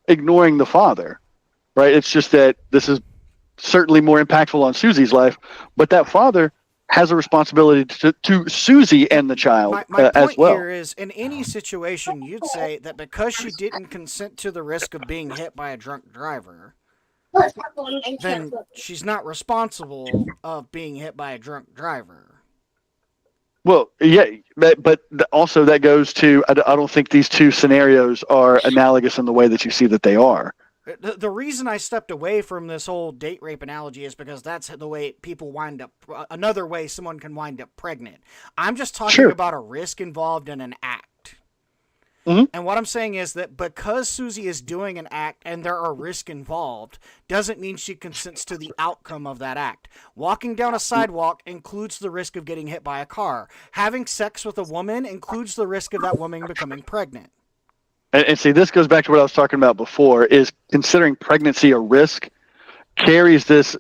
[SPEAKER 1] ignoring the father, right? It's just that this is certainly more impactful on Susie's life, but that father has a responsibility to Susie and the child
[SPEAKER 2] My
[SPEAKER 1] as
[SPEAKER 2] point
[SPEAKER 1] well.
[SPEAKER 2] here is, in any situation, you'd say that because she didn't consent to the risk of being hit by a drunk driver, then she's not responsible of being hit by a drunk driver.
[SPEAKER 1] Well, yeah, but also that goes to, I don't think these two scenarios are analogous in the way that you see that they are.
[SPEAKER 2] The reason I stepped away from this whole date rape analogy is because that's the way people wind up, another way someone can wind up pregnant. I'm just talking about a risk involved in an act.
[SPEAKER 1] Mm-hmm.
[SPEAKER 2] And what I'm saying is that because Susie is doing an act and there are risks involved, doesn't mean she consents to the outcome of that act. Walking down a sidewalk includes the risk of getting hit by a car. Having sex with a woman includes the risk of that woman becoming pregnant.
[SPEAKER 1] And see, this goes back to what I was talking about before, is considering pregnancy a risk carries this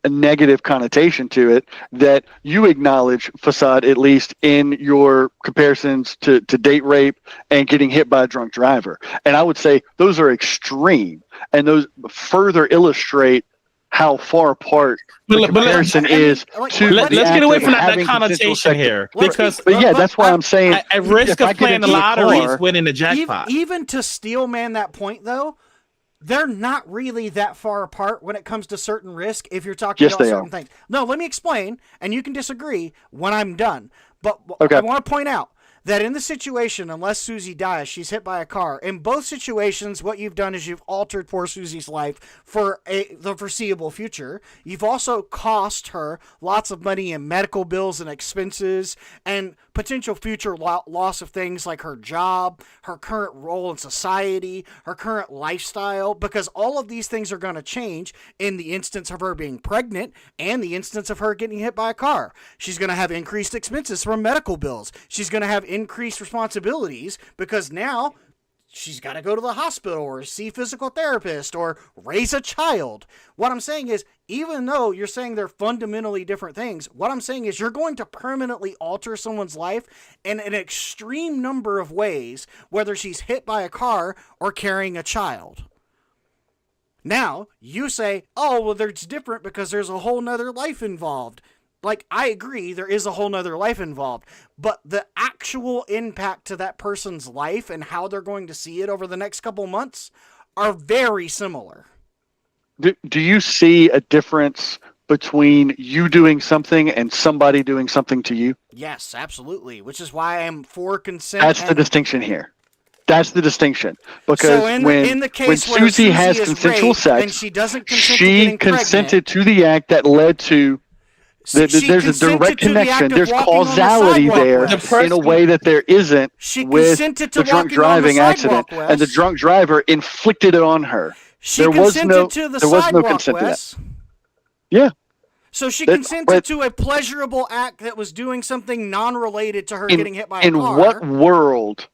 [SPEAKER 1] negative connotation to it that you acknowledge, Facade, at least in your comparisons to date rape and getting hit by a drunk driver. And I would say those are extreme, and those further illustrate how far apart the comparison is.
[SPEAKER 3] Let's get away from that connotation here, because
[SPEAKER 1] that's why I'm saying
[SPEAKER 3] at risk of playing the lottery is winning the jackpot.
[SPEAKER 2] Even to steel man that point, though, they're not really that far apart when it comes to certain risk. If you're talking about certain things, no, let me explain, and you can disagree when I'm done. But I want to point out that in the situation, unless Susie dies, she's hit by a car. In both situations, what you've done is you've altered poor Susie's life for the foreseeable future. You've also cost her lots of money in medical bills and expenses and potential future loss of things like her job, her current role in society, her current lifestyle, because all of these things are going to change in the instance of her being pregnant and the instance of her getting hit by a car. She's going to have increased expenses from medical bills. She's going to have increased responsibilities because now she's got to go to the hospital or see a physical therapist or raise a child. What I'm saying is, even though you're saying they're fundamentally different things, what I'm saying is you're going to permanently alter someone's life in an extreme number of ways, whether she's hit by a car or carrying a child. Now, you say, oh, well, it's different because there's a whole nother life involved. Like, I agree, there is a whole nother life involved, but the actual impact to that person's life and how they're going to see it over the next couple months are very similar.
[SPEAKER 1] Do you see a difference between you doing something and somebody doing something to you?
[SPEAKER 2] Yes, absolutely, which is why I'm for consent.
[SPEAKER 1] That's the distinction here. That's the distinction. Because
[SPEAKER 2] so
[SPEAKER 1] when Susie has consensual sex,
[SPEAKER 2] and she doesn't consent
[SPEAKER 1] she consented to the act that led to there's a direct connection. There's causality there in a way that there isn't with the drunk driving accident. And the drunk driver inflicted it on her. There was no consent to that. Yeah.
[SPEAKER 2] So she consented to a pleasurable act that was doing something non-related to her getting hit by a car.
[SPEAKER 1] In what world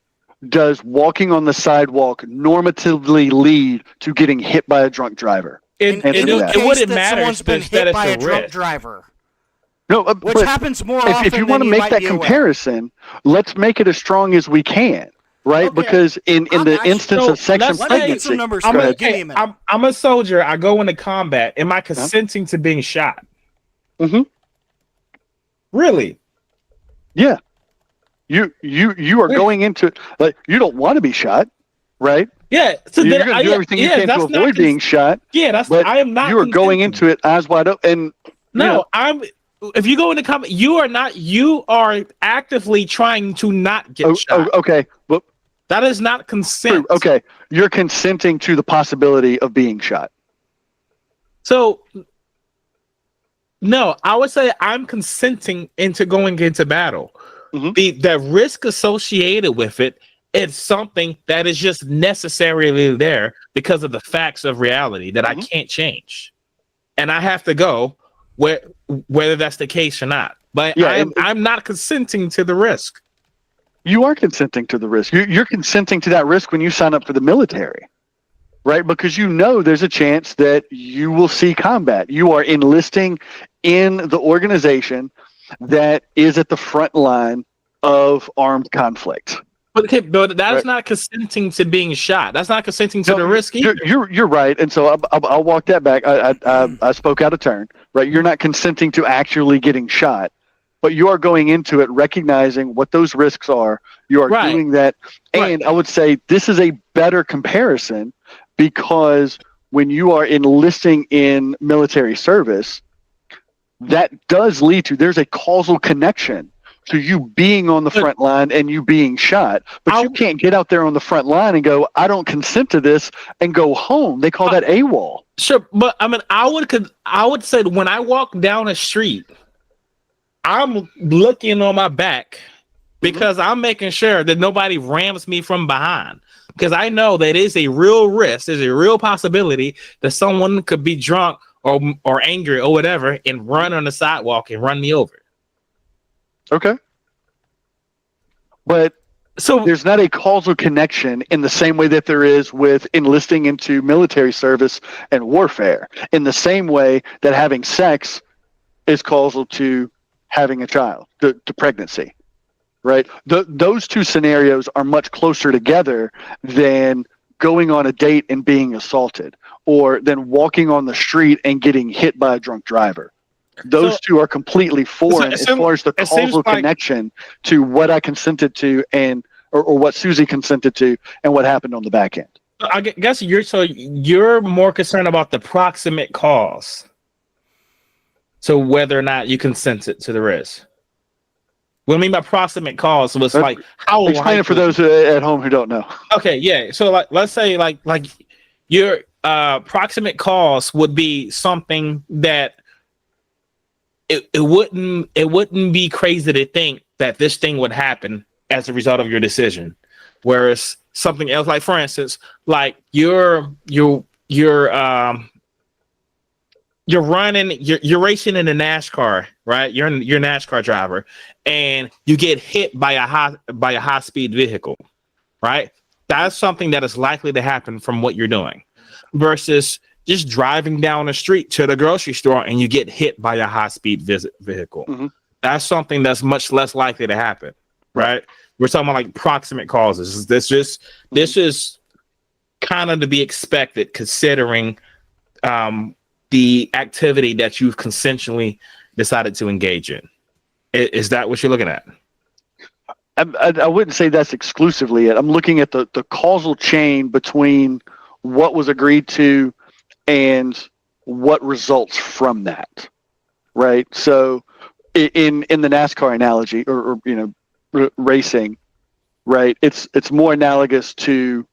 [SPEAKER 1] does walking on the sidewalk normatively lead to getting hit by a drunk driver?
[SPEAKER 3] It wouldn't matter
[SPEAKER 2] someone's been hit by a drunk driver.
[SPEAKER 1] No,
[SPEAKER 2] which happens more often.
[SPEAKER 1] If you want to make that comparison, let's make it as strong as we can, right? Okay. Because in the instance of sex and pregnancy,
[SPEAKER 3] I'm a soldier. I go into combat. Am I consenting to being shot?
[SPEAKER 1] Mm-hmm.
[SPEAKER 3] Really?
[SPEAKER 1] Yeah. You are going into like you don't want to be shot, right?
[SPEAKER 3] Yeah. So
[SPEAKER 1] you're going to do everything you can to avoid being shot.
[SPEAKER 3] Yeah, I am not.
[SPEAKER 1] You are going into it eyes wide open. And
[SPEAKER 3] if you go into combat, you are actively trying to not get shot.
[SPEAKER 1] Okay. Well,
[SPEAKER 3] that is not consent.
[SPEAKER 1] Okay. You're consenting to the possibility of being shot.
[SPEAKER 3] So, no, I would say I'm consenting into going into battle. Mm-hmm. The risk associated with it is something that is just necessarily there because of the facts of reality that I can't change. And I have to go whether that's the case or not. But I'm not consenting to the risk.
[SPEAKER 1] You are consenting to the risk. You're consenting to that risk when you sign up for the military. right? Because you know there's a chance that you will see combat. You are enlisting in the organization that is at the front line of armed conflict.
[SPEAKER 3] But that is
[SPEAKER 1] Right.
[SPEAKER 3] not consenting to being shot. That's not consenting to
[SPEAKER 1] No,
[SPEAKER 3] the risk either.
[SPEAKER 1] you're right, and so I'll walk that back. I spoke out of turn, right? You're not consenting to actually getting shot, but you are going into it recognizing what those risks are. You are
[SPEAKER 3] Right.
[SPEAKER 1] doing that, and
[SPEAKER 3] Right.
[SPEAKER 1] I would say this is a better comparison because when you are enlisting in military service, that does lead to there's a causal connection to you being on the
[SPEAKER 3] But-
[SPEAKER 1] front line and you being shot. But you
[SPEAKER 3] I-
[SPEAKER 1] can't get out there on the front line and go, I don't consent to this and go home. They call that AWOL.
[SPEAKER 3] Sure, but I mean, I would say when I walk down a street, I'm looking on my back because I'm making sure that nobody rams me from behind. Because I know that is a real risk. There's a real possibility that someone could be drunk or angry or whatever and run on the sidewalk and run me over.
[SPEAKER 1] Okay. But
[SPEAKER 3] So
[SPEAKER 1] there's not a causal connection in the same way that there is with enlisting into military service and warfare, in the same way that having sex is causal to having a child, to pregnancy, right? Those two scenarios are much closer together than going on a date and being assaulted, or than walking on the street and getting hit by a drunk driver. Those
[SPEAKER 3] So-
[SPEAKER 1] two are completely foreign
[SPEAKER 3] it
[SPEAKER 1] as
[SPEAKER 3] seems-
[SPEAKER 1] far as the
[SPEAKER 3] it seems
[SPEAKER 1] causal
[SPEAKER 3] like-
[SPEAKER 1] connection to what I consented to and or what Susie consented to and what happened on the back end.
[SPEAKER 3] I guess you're more concerned about the proximate cause. So whether or not you consented to the risk. What I mean by proximate cause was
[SPEAKER 1] That-
[SPEAKER 3] like how
[SPEAKER 1] Explain it for
[SPEAKER 3] likely-
[SPEAKER 1] those at home who don't know.
[SPEAKER 3] Okay, yeah. So like let's say like your proximate cause would be something that it wouldn't be crazy to think that this thing would happen as a result of your decision. Whereas something else, like for instance, like you're racing in a NASCAR, right? You're a NASCAR driver, and you get hit by a high speed vehicle, right? That's something that is likely to happen from what you're doing, versus just driving down the street to the grocery store and you get hit by a high speed vehicle.
[SPEAKER 1] Mhm.
[SPEAKER 3] That's something that's much less likely to happen, right? We're talking about like proximate causes. This is kind of to be expected considering the activity that you've consensually decided to engage in. Is that what you're looking at?
[SPEAKER 1] I wouldn't say that's exclusively it. I'm looking at the causal chain between what was agreed to and what results from that, right? So in the NASCAR analogy or racing, right? It's more analogous to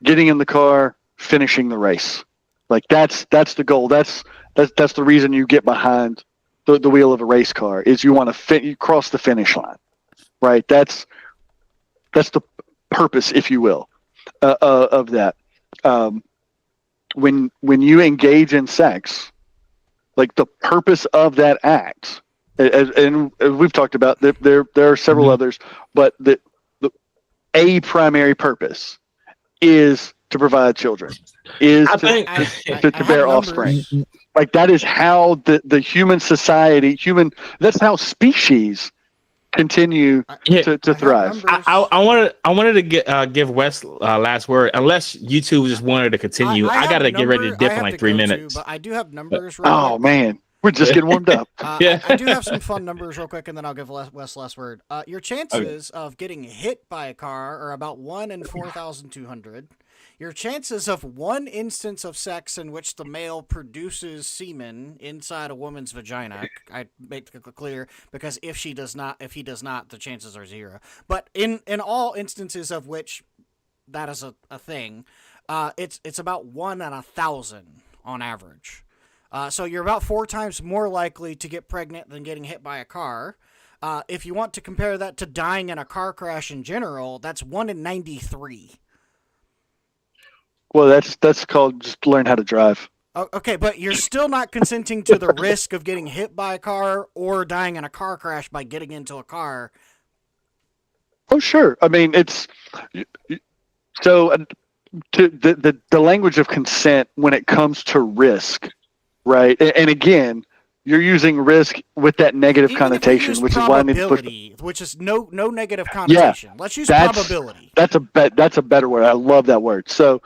[SPEAKER 1] getting in the car, finishing the race. Like that's the goal. That's the reason you get behind the wheel of a race car is you want to you cross the finish line, right? That's the purpose, if you will, of that. When you engage in sex, like the purpose of that act, and we've talked about there are several others, but a primary purpose is to provide children, is
[SPEAKER 3] I
[SPEAKER 1] to,
[SPEAKER 3] think-
[SPEAKER 1] to
[SPEAKER 2] I have
[SPEAKER 1] bear
[SPEAKER 2] numbers.
[SPEAKER 1] offspring. Like that is how the human society, that's how species continue
[SPEAKER 3] Yeah.
[SPEAKER 1] to
[SPEAKER 2] I have
[SPEAKER 1] thrive.
[SPEAKER 2] numbers.
[SPEAKER 3] I wanted to give Wes last word, unless you two just wanted to continue. I
[SPEAKER 2] have
[SPEAKER 3] got to
[SPEAKER 2] a
[SPEAKER 3] get ready to
[SPEAKER 2] number
[SPEAKER 3] dip
[SPEAKER 2] I
[SPEAKER 3] in
[SPEAKER 2] have
[SPEAKER 3] like
[SPEAKER 2] to
[SPEAKER 3] 3
[SPEAKER 2] go to,
[SPEAKER 3] minutes.
[SPEAKER 2] but I do have numbers. Real
[SPEAKER 1] Oh
[SPEAKER 2] quick.
[SPEAKER 1] man, we're just getting warmed up.
[SPEAKER 3] Yeah.
[SPEAKER 2] I do have some fun numbers real quick, and then I'll give Wes last word. Your chances of getting hit by a car are about 1 in 4,200. Your chances of one instance of sex in which the male produces semen inside a woman's vagina, I make it clear, because if he does not, the chances are 0. But in all instances of which that is a thing, it's about 1 in 1,000 on average. So you're about 4 times more likely to get pregnant than getting hit by a car. If you want to compare that to dying in a car crash in general, that's 1 in 93.
[SPEAKER 1] Well, that's called just learn how to drive.
[SPEAKER 2] Okay, but you're still not consenting to the risk of getting hit by a car or dying in a car crash by getting into a car.
[SPEAKER 1] Oh, sure. I mean, it's so the language of consent when it comes to risk, right? And again, you're using risk with that negative
[SPEAKER 2] Even
[SPEAKER 1] connotation,
[SPEAKER 2] if we use
[SPEAKER 1] which is why I need to push.
[SPEAKER 2] probability, which is no negative connotation. Let's use
[SPEAKER 1] that's
[SPEAKER 2] probability.
[SPEAKER 1] that's a better word. I love that word. So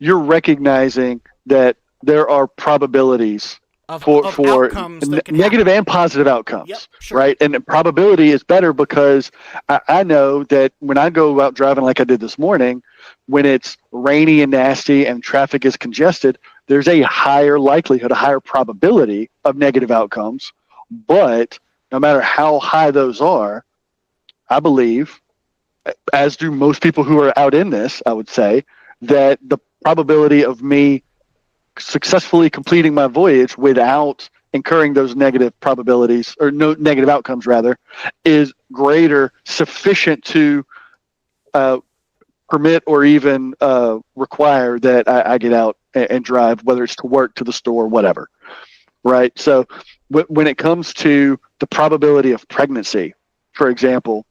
[SPEAKER 1] you're recognizing that there are probabilities
[SPEAKER 2] Of
[SPEAKER 1] for
[SPEAKER 2] outcomes that can
[SPEAKER 1] negative
[SPEAKER 2] happen.
[SPEAKER 1] and positive outcomes,
[SPEAKER 2] Yep, sure.
[SPEAKER 1] right? And probability is better because I know that when I go out driving like I did this morning, when it's rainy and nasty and traffic is congested, there's a higher likelihood, a higher probability of negative outcomes. But no matter how high those are, I believe, as do most people who are out in this, I would say, that the probability of me successfully completing my voyage without incurring those negative probabilities or no negative outcomes rather is greater, sufficient to permit or even require that I get out and drive, whether it's to work, to the store, whatever, right? So when it comes to the probability of pregnancy, for example,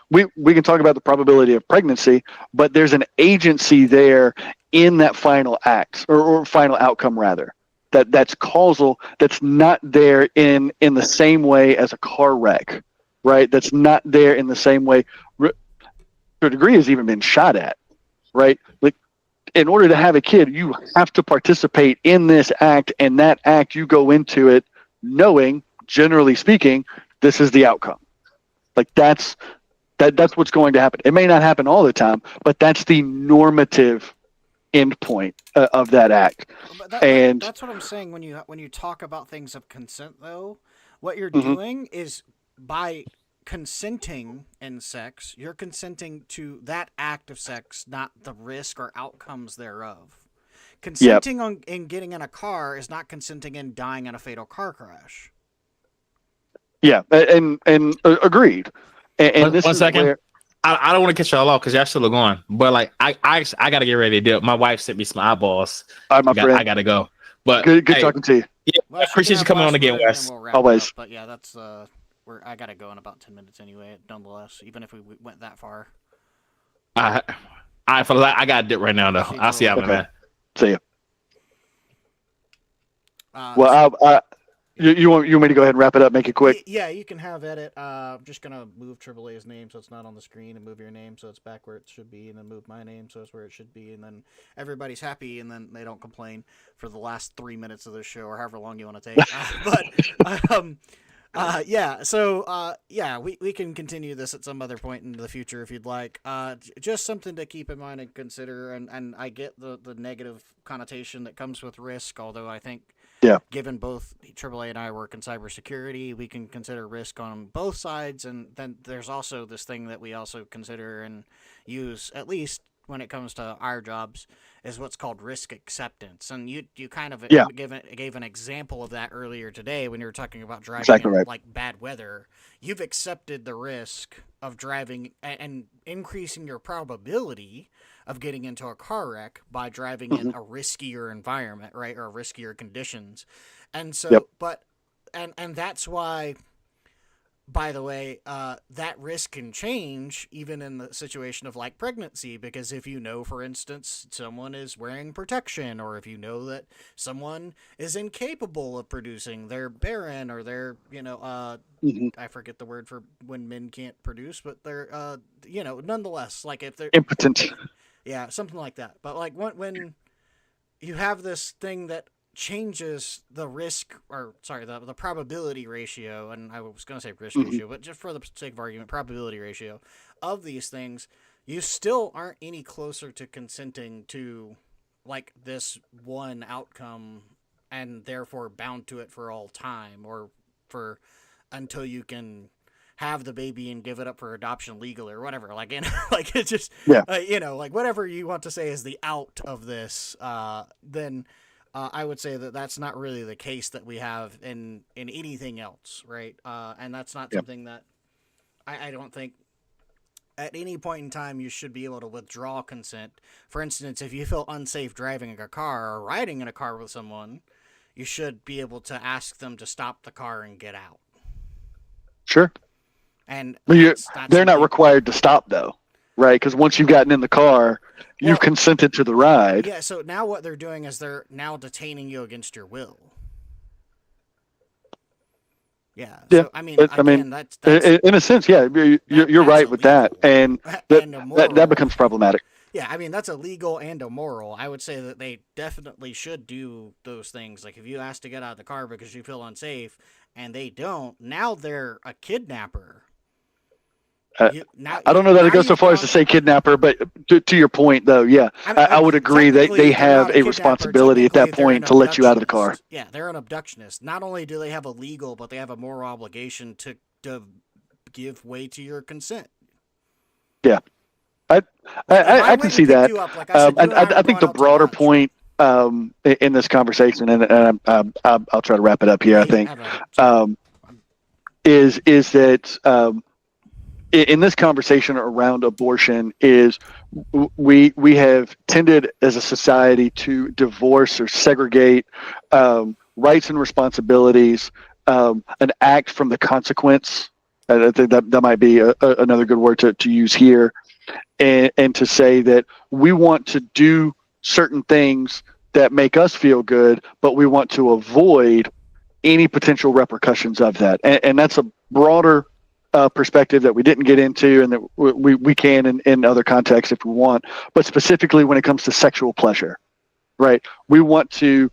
[SPEAKER 1] we can talk about the probability of pregnancy, but there's an agency there in that final act or final outcome rather that's causal, that's not there in the same way as a car wreck, right? That's not there in the same way to a degree has even been shot at, right? Like in order to have a kid, you have to participate in this act, and that act you go into it knowing, generally speaking, this is the outcome. Like that's what's going to happen. It may not happen all the time, but that's the normative endpoint of that act.
[SPEAKER 2] But that's what I'm saying when you talk about things of consent, though. What you're doing is by consenting in sex, you're consenting to that act of sex, not the risk or outcomes thereof. Consenting in getting in a car is not consenting in dying in a fatal car crash.
[SPEAKER 1] Yeah, and agreed. And this
[SPEAKER 3] one
[SPEAKER 1] is
[SPEAKER 3] second.
[SPEAKER 1] where
[SPEAKER 3] I don't want to catch y'all off because y'all still are going. But like I gotta get ready to dip. My wife sent me some eyeballs.
[SPEAKER 1] all right, my friend.
[SPEAKER 3] I gotta go. But
[SPEAKER 1] Good
[SPEAKER 3] hey,
[SPEAKER 1] talking to you.
[SPEAKER 3] Yeah, I appreciate you coming on again, Wes.
[SPEAKER 1] Always.
[SPEAKER 2] But yeah, that's I gotta go in about 10 minutes anyway. Nonetheless, even if we went that far.
[SPEAKER 3] I gotta dip right now though. I'll see y'all, man.
[SPEAKER 1] See you. Well, you want me to go ahead and wrap it up, make it quick?
[SPEAKER 2] Yeah, you can have edit. I'm just gonna move AAA's name so it's not on the screen, and move your name so it's back where it should be, and then move my name so it's where it should be, and then everybody's happy, and then they don't complain for the last 3 minutes of the show or however long you want to take. We can continue this at some other point in the future if you'd like. Just something to keep in mind and consider, and I get the negative connotation that comes with risk, although I think given both AAA and I work in cybersecurity, we can consider risk on both sides, and then there's also this thing that we also consider and use, at least when it comes to our jobs, is what's called risk acceptance. And you kind of gave an example of that earlier today when you were talking about driving in like bad weather. You've accepted the risk of driving and increasing your probability of getting into a car wreck by driving in a riskier environment, right, or riskier conditions. And so, and that's why, by the way, that risk can change even in the situation of like pregnancy, because if you know, for instance, someone is wearing protection, or if you know that someone is incapable of producing, they're barren, or they're, I forget the word for when men can't produce, but they're, nonetheless, like if they're
[SPEAKER 1] impotent.
[SPEAKER 2] Yeah, something like that. But like when you have this thing that changes the risk, the probability ratio, and I was going to say risk ratio, but just for the sake of argument, probability ratio of these things, you still aren't any closer to consenting to like this one outcome and therefore bound to it for all time, or for until you can have the baby and give it up for adoption legally or whatever. Like, like it's just, like whatever you want to say is the out of this, then I would say that that's not really the case that we have in anything else, right? And that's not something that I don't think at any point in time you should be able to withdraw consent. For instance, if you feel unsafe driving a car or riding in a car with someone, you should be able to ask them to stop the car and get out.
[SPEAKER 1] Sure.
[SPEAKER 2] And
[SPEAKER 1] they're not required to stop, though. right? Because once you've gotten in the car, you've
[SPEAKER 2] Well,
[SPEAKER 1] consented to the ride.
[SPEAKER 2] yeah. So now what they're doing is they're now detaining you against your will. Yeah.
[SPEAKER 1] Yeah,
[SPEAKER 2] So I mean,
[SPEAKER 1] but I mean,
[SPEAKER 2] again, that's
[SPEAKER 1] in a sense, yeah, you're
[SPEAKER 2] that's
[SPEAKER 1] right with that,
[SPEAKER 2] illegal
[SPEAKER 1] and that
[SPEAKER 2] and
[SPEAKER 1] that
[SPEAKER 2] immoral.
[SPEAKER 1] becomes problematic.
[SPEAKER 2] Yeah, I mean that's illegal and immoral. I would say that they definitely should do those things. Like if you ask to get out of the car because you feel unsafe and they don't, now they're a kidnapper.
[SPEAKER 1] Uh,
[SPEAKER 2] You now
[SPEAKER 1] I don't
[SPEAKER 2] you
[SPEAKER 1] know that it
[SPEAKER 2] now
[SPEAKER 1] goes so
[SPEAKER 2] you've
[SPEAKER 1] far as to
[SPEAKER 2] gone.
[SPEAKER 1] say kidnapper, but to your point, though, yeah,
[SPEAKER 2] I mean,
[SPEAKER 1] I would agree that they
[SPEAKER 2] technically they're
[SPEAKER 1] have
[SPEAKER 2] not a
[SPEAKER 1] a
[SPEAKER 2] kidnapper.
[SPEAKER 1] responsibility at
[SPEAKER 2] Technically
[SPEAKER 1] that
[SPEAKER 2] they're an
[SPEAKER 1] point to let you out of the car.
[SPEAKER 2] abductionist. Yeah, they're an abductionist. Not only do they have a legal, but they have a moral obligation to give way to your consent.
[SPEAKER 1] Yeah, I
[SPEAKER 2] Like if I
[SPEAKER 1] I can
[SPEAKER 2] went and
[SPEAKER 1] see
[SPEAKER 2] picked
[SPEAKER 1] that,
[SPEAKER 2] you up, like I said, you
[SPEAKER 1] and
[SPEAKER 2] and I were
[SPEAKER 1] I think
[SPEAKER 2] going
[SPEAKER 1] the
[SPEAKER 2] out to
[SPEAKER 1] broader
[SPEAKER 2] lunch.
[SPEAKER 1] point in this conversation, and I'll try to wrap it up here.
[SPEAKER 2] Yeah,
[SPEAKER 1] I
[SPEAKER 2] you can
[SPEAKER 1] think
[SPEAKER 2] have it. Sorry.
[SPEAKER 1] um, is that in this conversation around abortion is we have tended as a society to divorce or segregate rights and responsibilities, an act from the consequence. I think that might be another good word to use here, and to say that we want to do certain things that make us feel good, but we want to avoid any potential repercussions of that. And that's a broader perspective that we didn't get into, and that we can in other contexts if we want. But specifically when it comes to sexual pleasure, right? We want to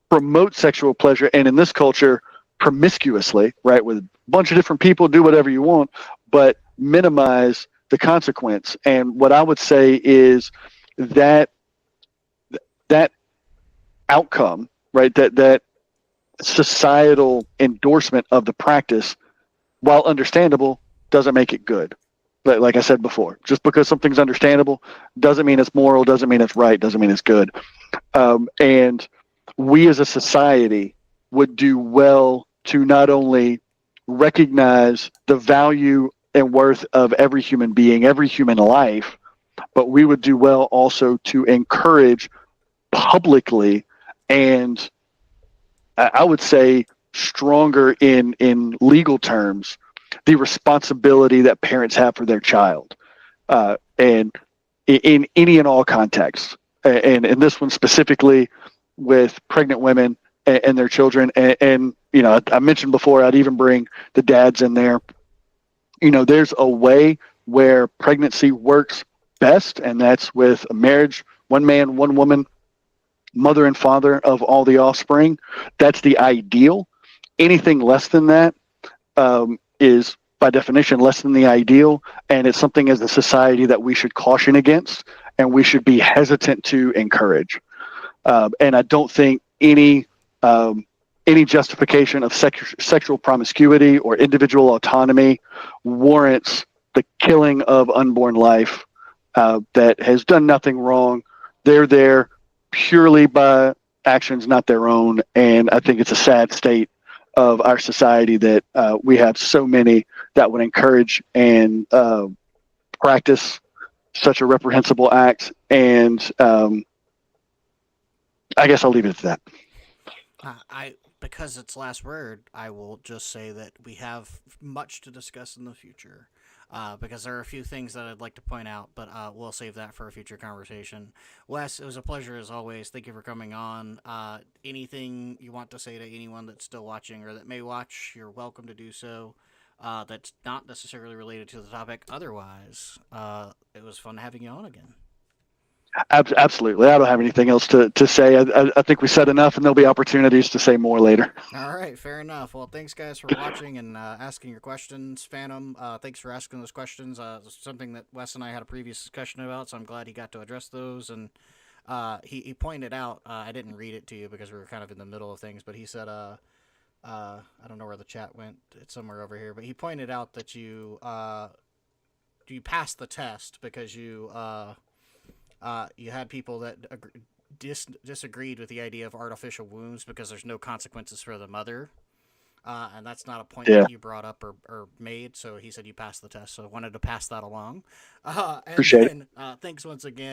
[SPEAKER 1] promote sexual pleasure, and in this culture, promiscuously, right? With a bunch of different people, do whatever you want, but minimize the consequence. And what I would say is that that outcome, right? That societal endorsement of the practice, while understandable, doesn't make it good. Like I said before, just because something's understandable doesn't mean it's moral, doesn't mean it's right, doesn't mean it's good. And we as a society would do well to not only recognize the value and worth of every human being, every human life, but we would do well also to encourage publicly, and I would say stronger in legal terms, the responsibility that parents have for their child, and in any and all contexts, and in this one specifically with pregnant women and their children. And you know, I mentioned before, I'd even bring the dads in there. You know, there's a way where pregnancy works best, and that's with a marriage, one man, one woman, mother and father of all the offspring. That's the ideal. Anything less than that is by definition less than the ideal, and it's something as a society that we should caution against and we should be hesitant to encourage. And I don't think any justification of sexual promiscuity or individual autonomy warrants the killing of unborn life that has done nothing wrong. They're there purely by actions not their own, and I think it's a sad state of our society that we have so many that would encourage and practice such a reprehensible act. And I guess I'll leave it at that.
[SPEAKER 2] I because it's last word, I will just say that we have much to discuss in the future. Because there are a few things that I'd like to point out, but we'll save that for a future conversation. Wes, it was a pleasure as always. Thank you for coming on. Anything you want to say to anyone that's still watching or that may watch, you're welcome to do so. That's not necessarily related to the topic. Otherwise, it was fun having you on again.
[SPEAKER 1] Absolutely. I don't have anything else to say. I think we said enough, and there'll be opportunities to say more later.
[SPEAKER 2] All right, fair enough. Well, thanks guys for watching and asking your questions. Phantom, thanks for asking those questions. Something that Wes and I had a previous discussion about, so I'm glad he got to address those. And he pointed out, I didn't read it to you because we were kind of in the middle of things, but he said, I don't know where the chat went. It's somewhere over here. But he pointed out that you passed the test because you had people that disagreed with the idea of artificial wombs because there's no consequences for the mother. And that's not a point that you brought up or made. So he said you passed the test. So I wanted to pass that along.
[SPEAKER 1] Appreciate it.
[SPEAKER 2] Thanks once again.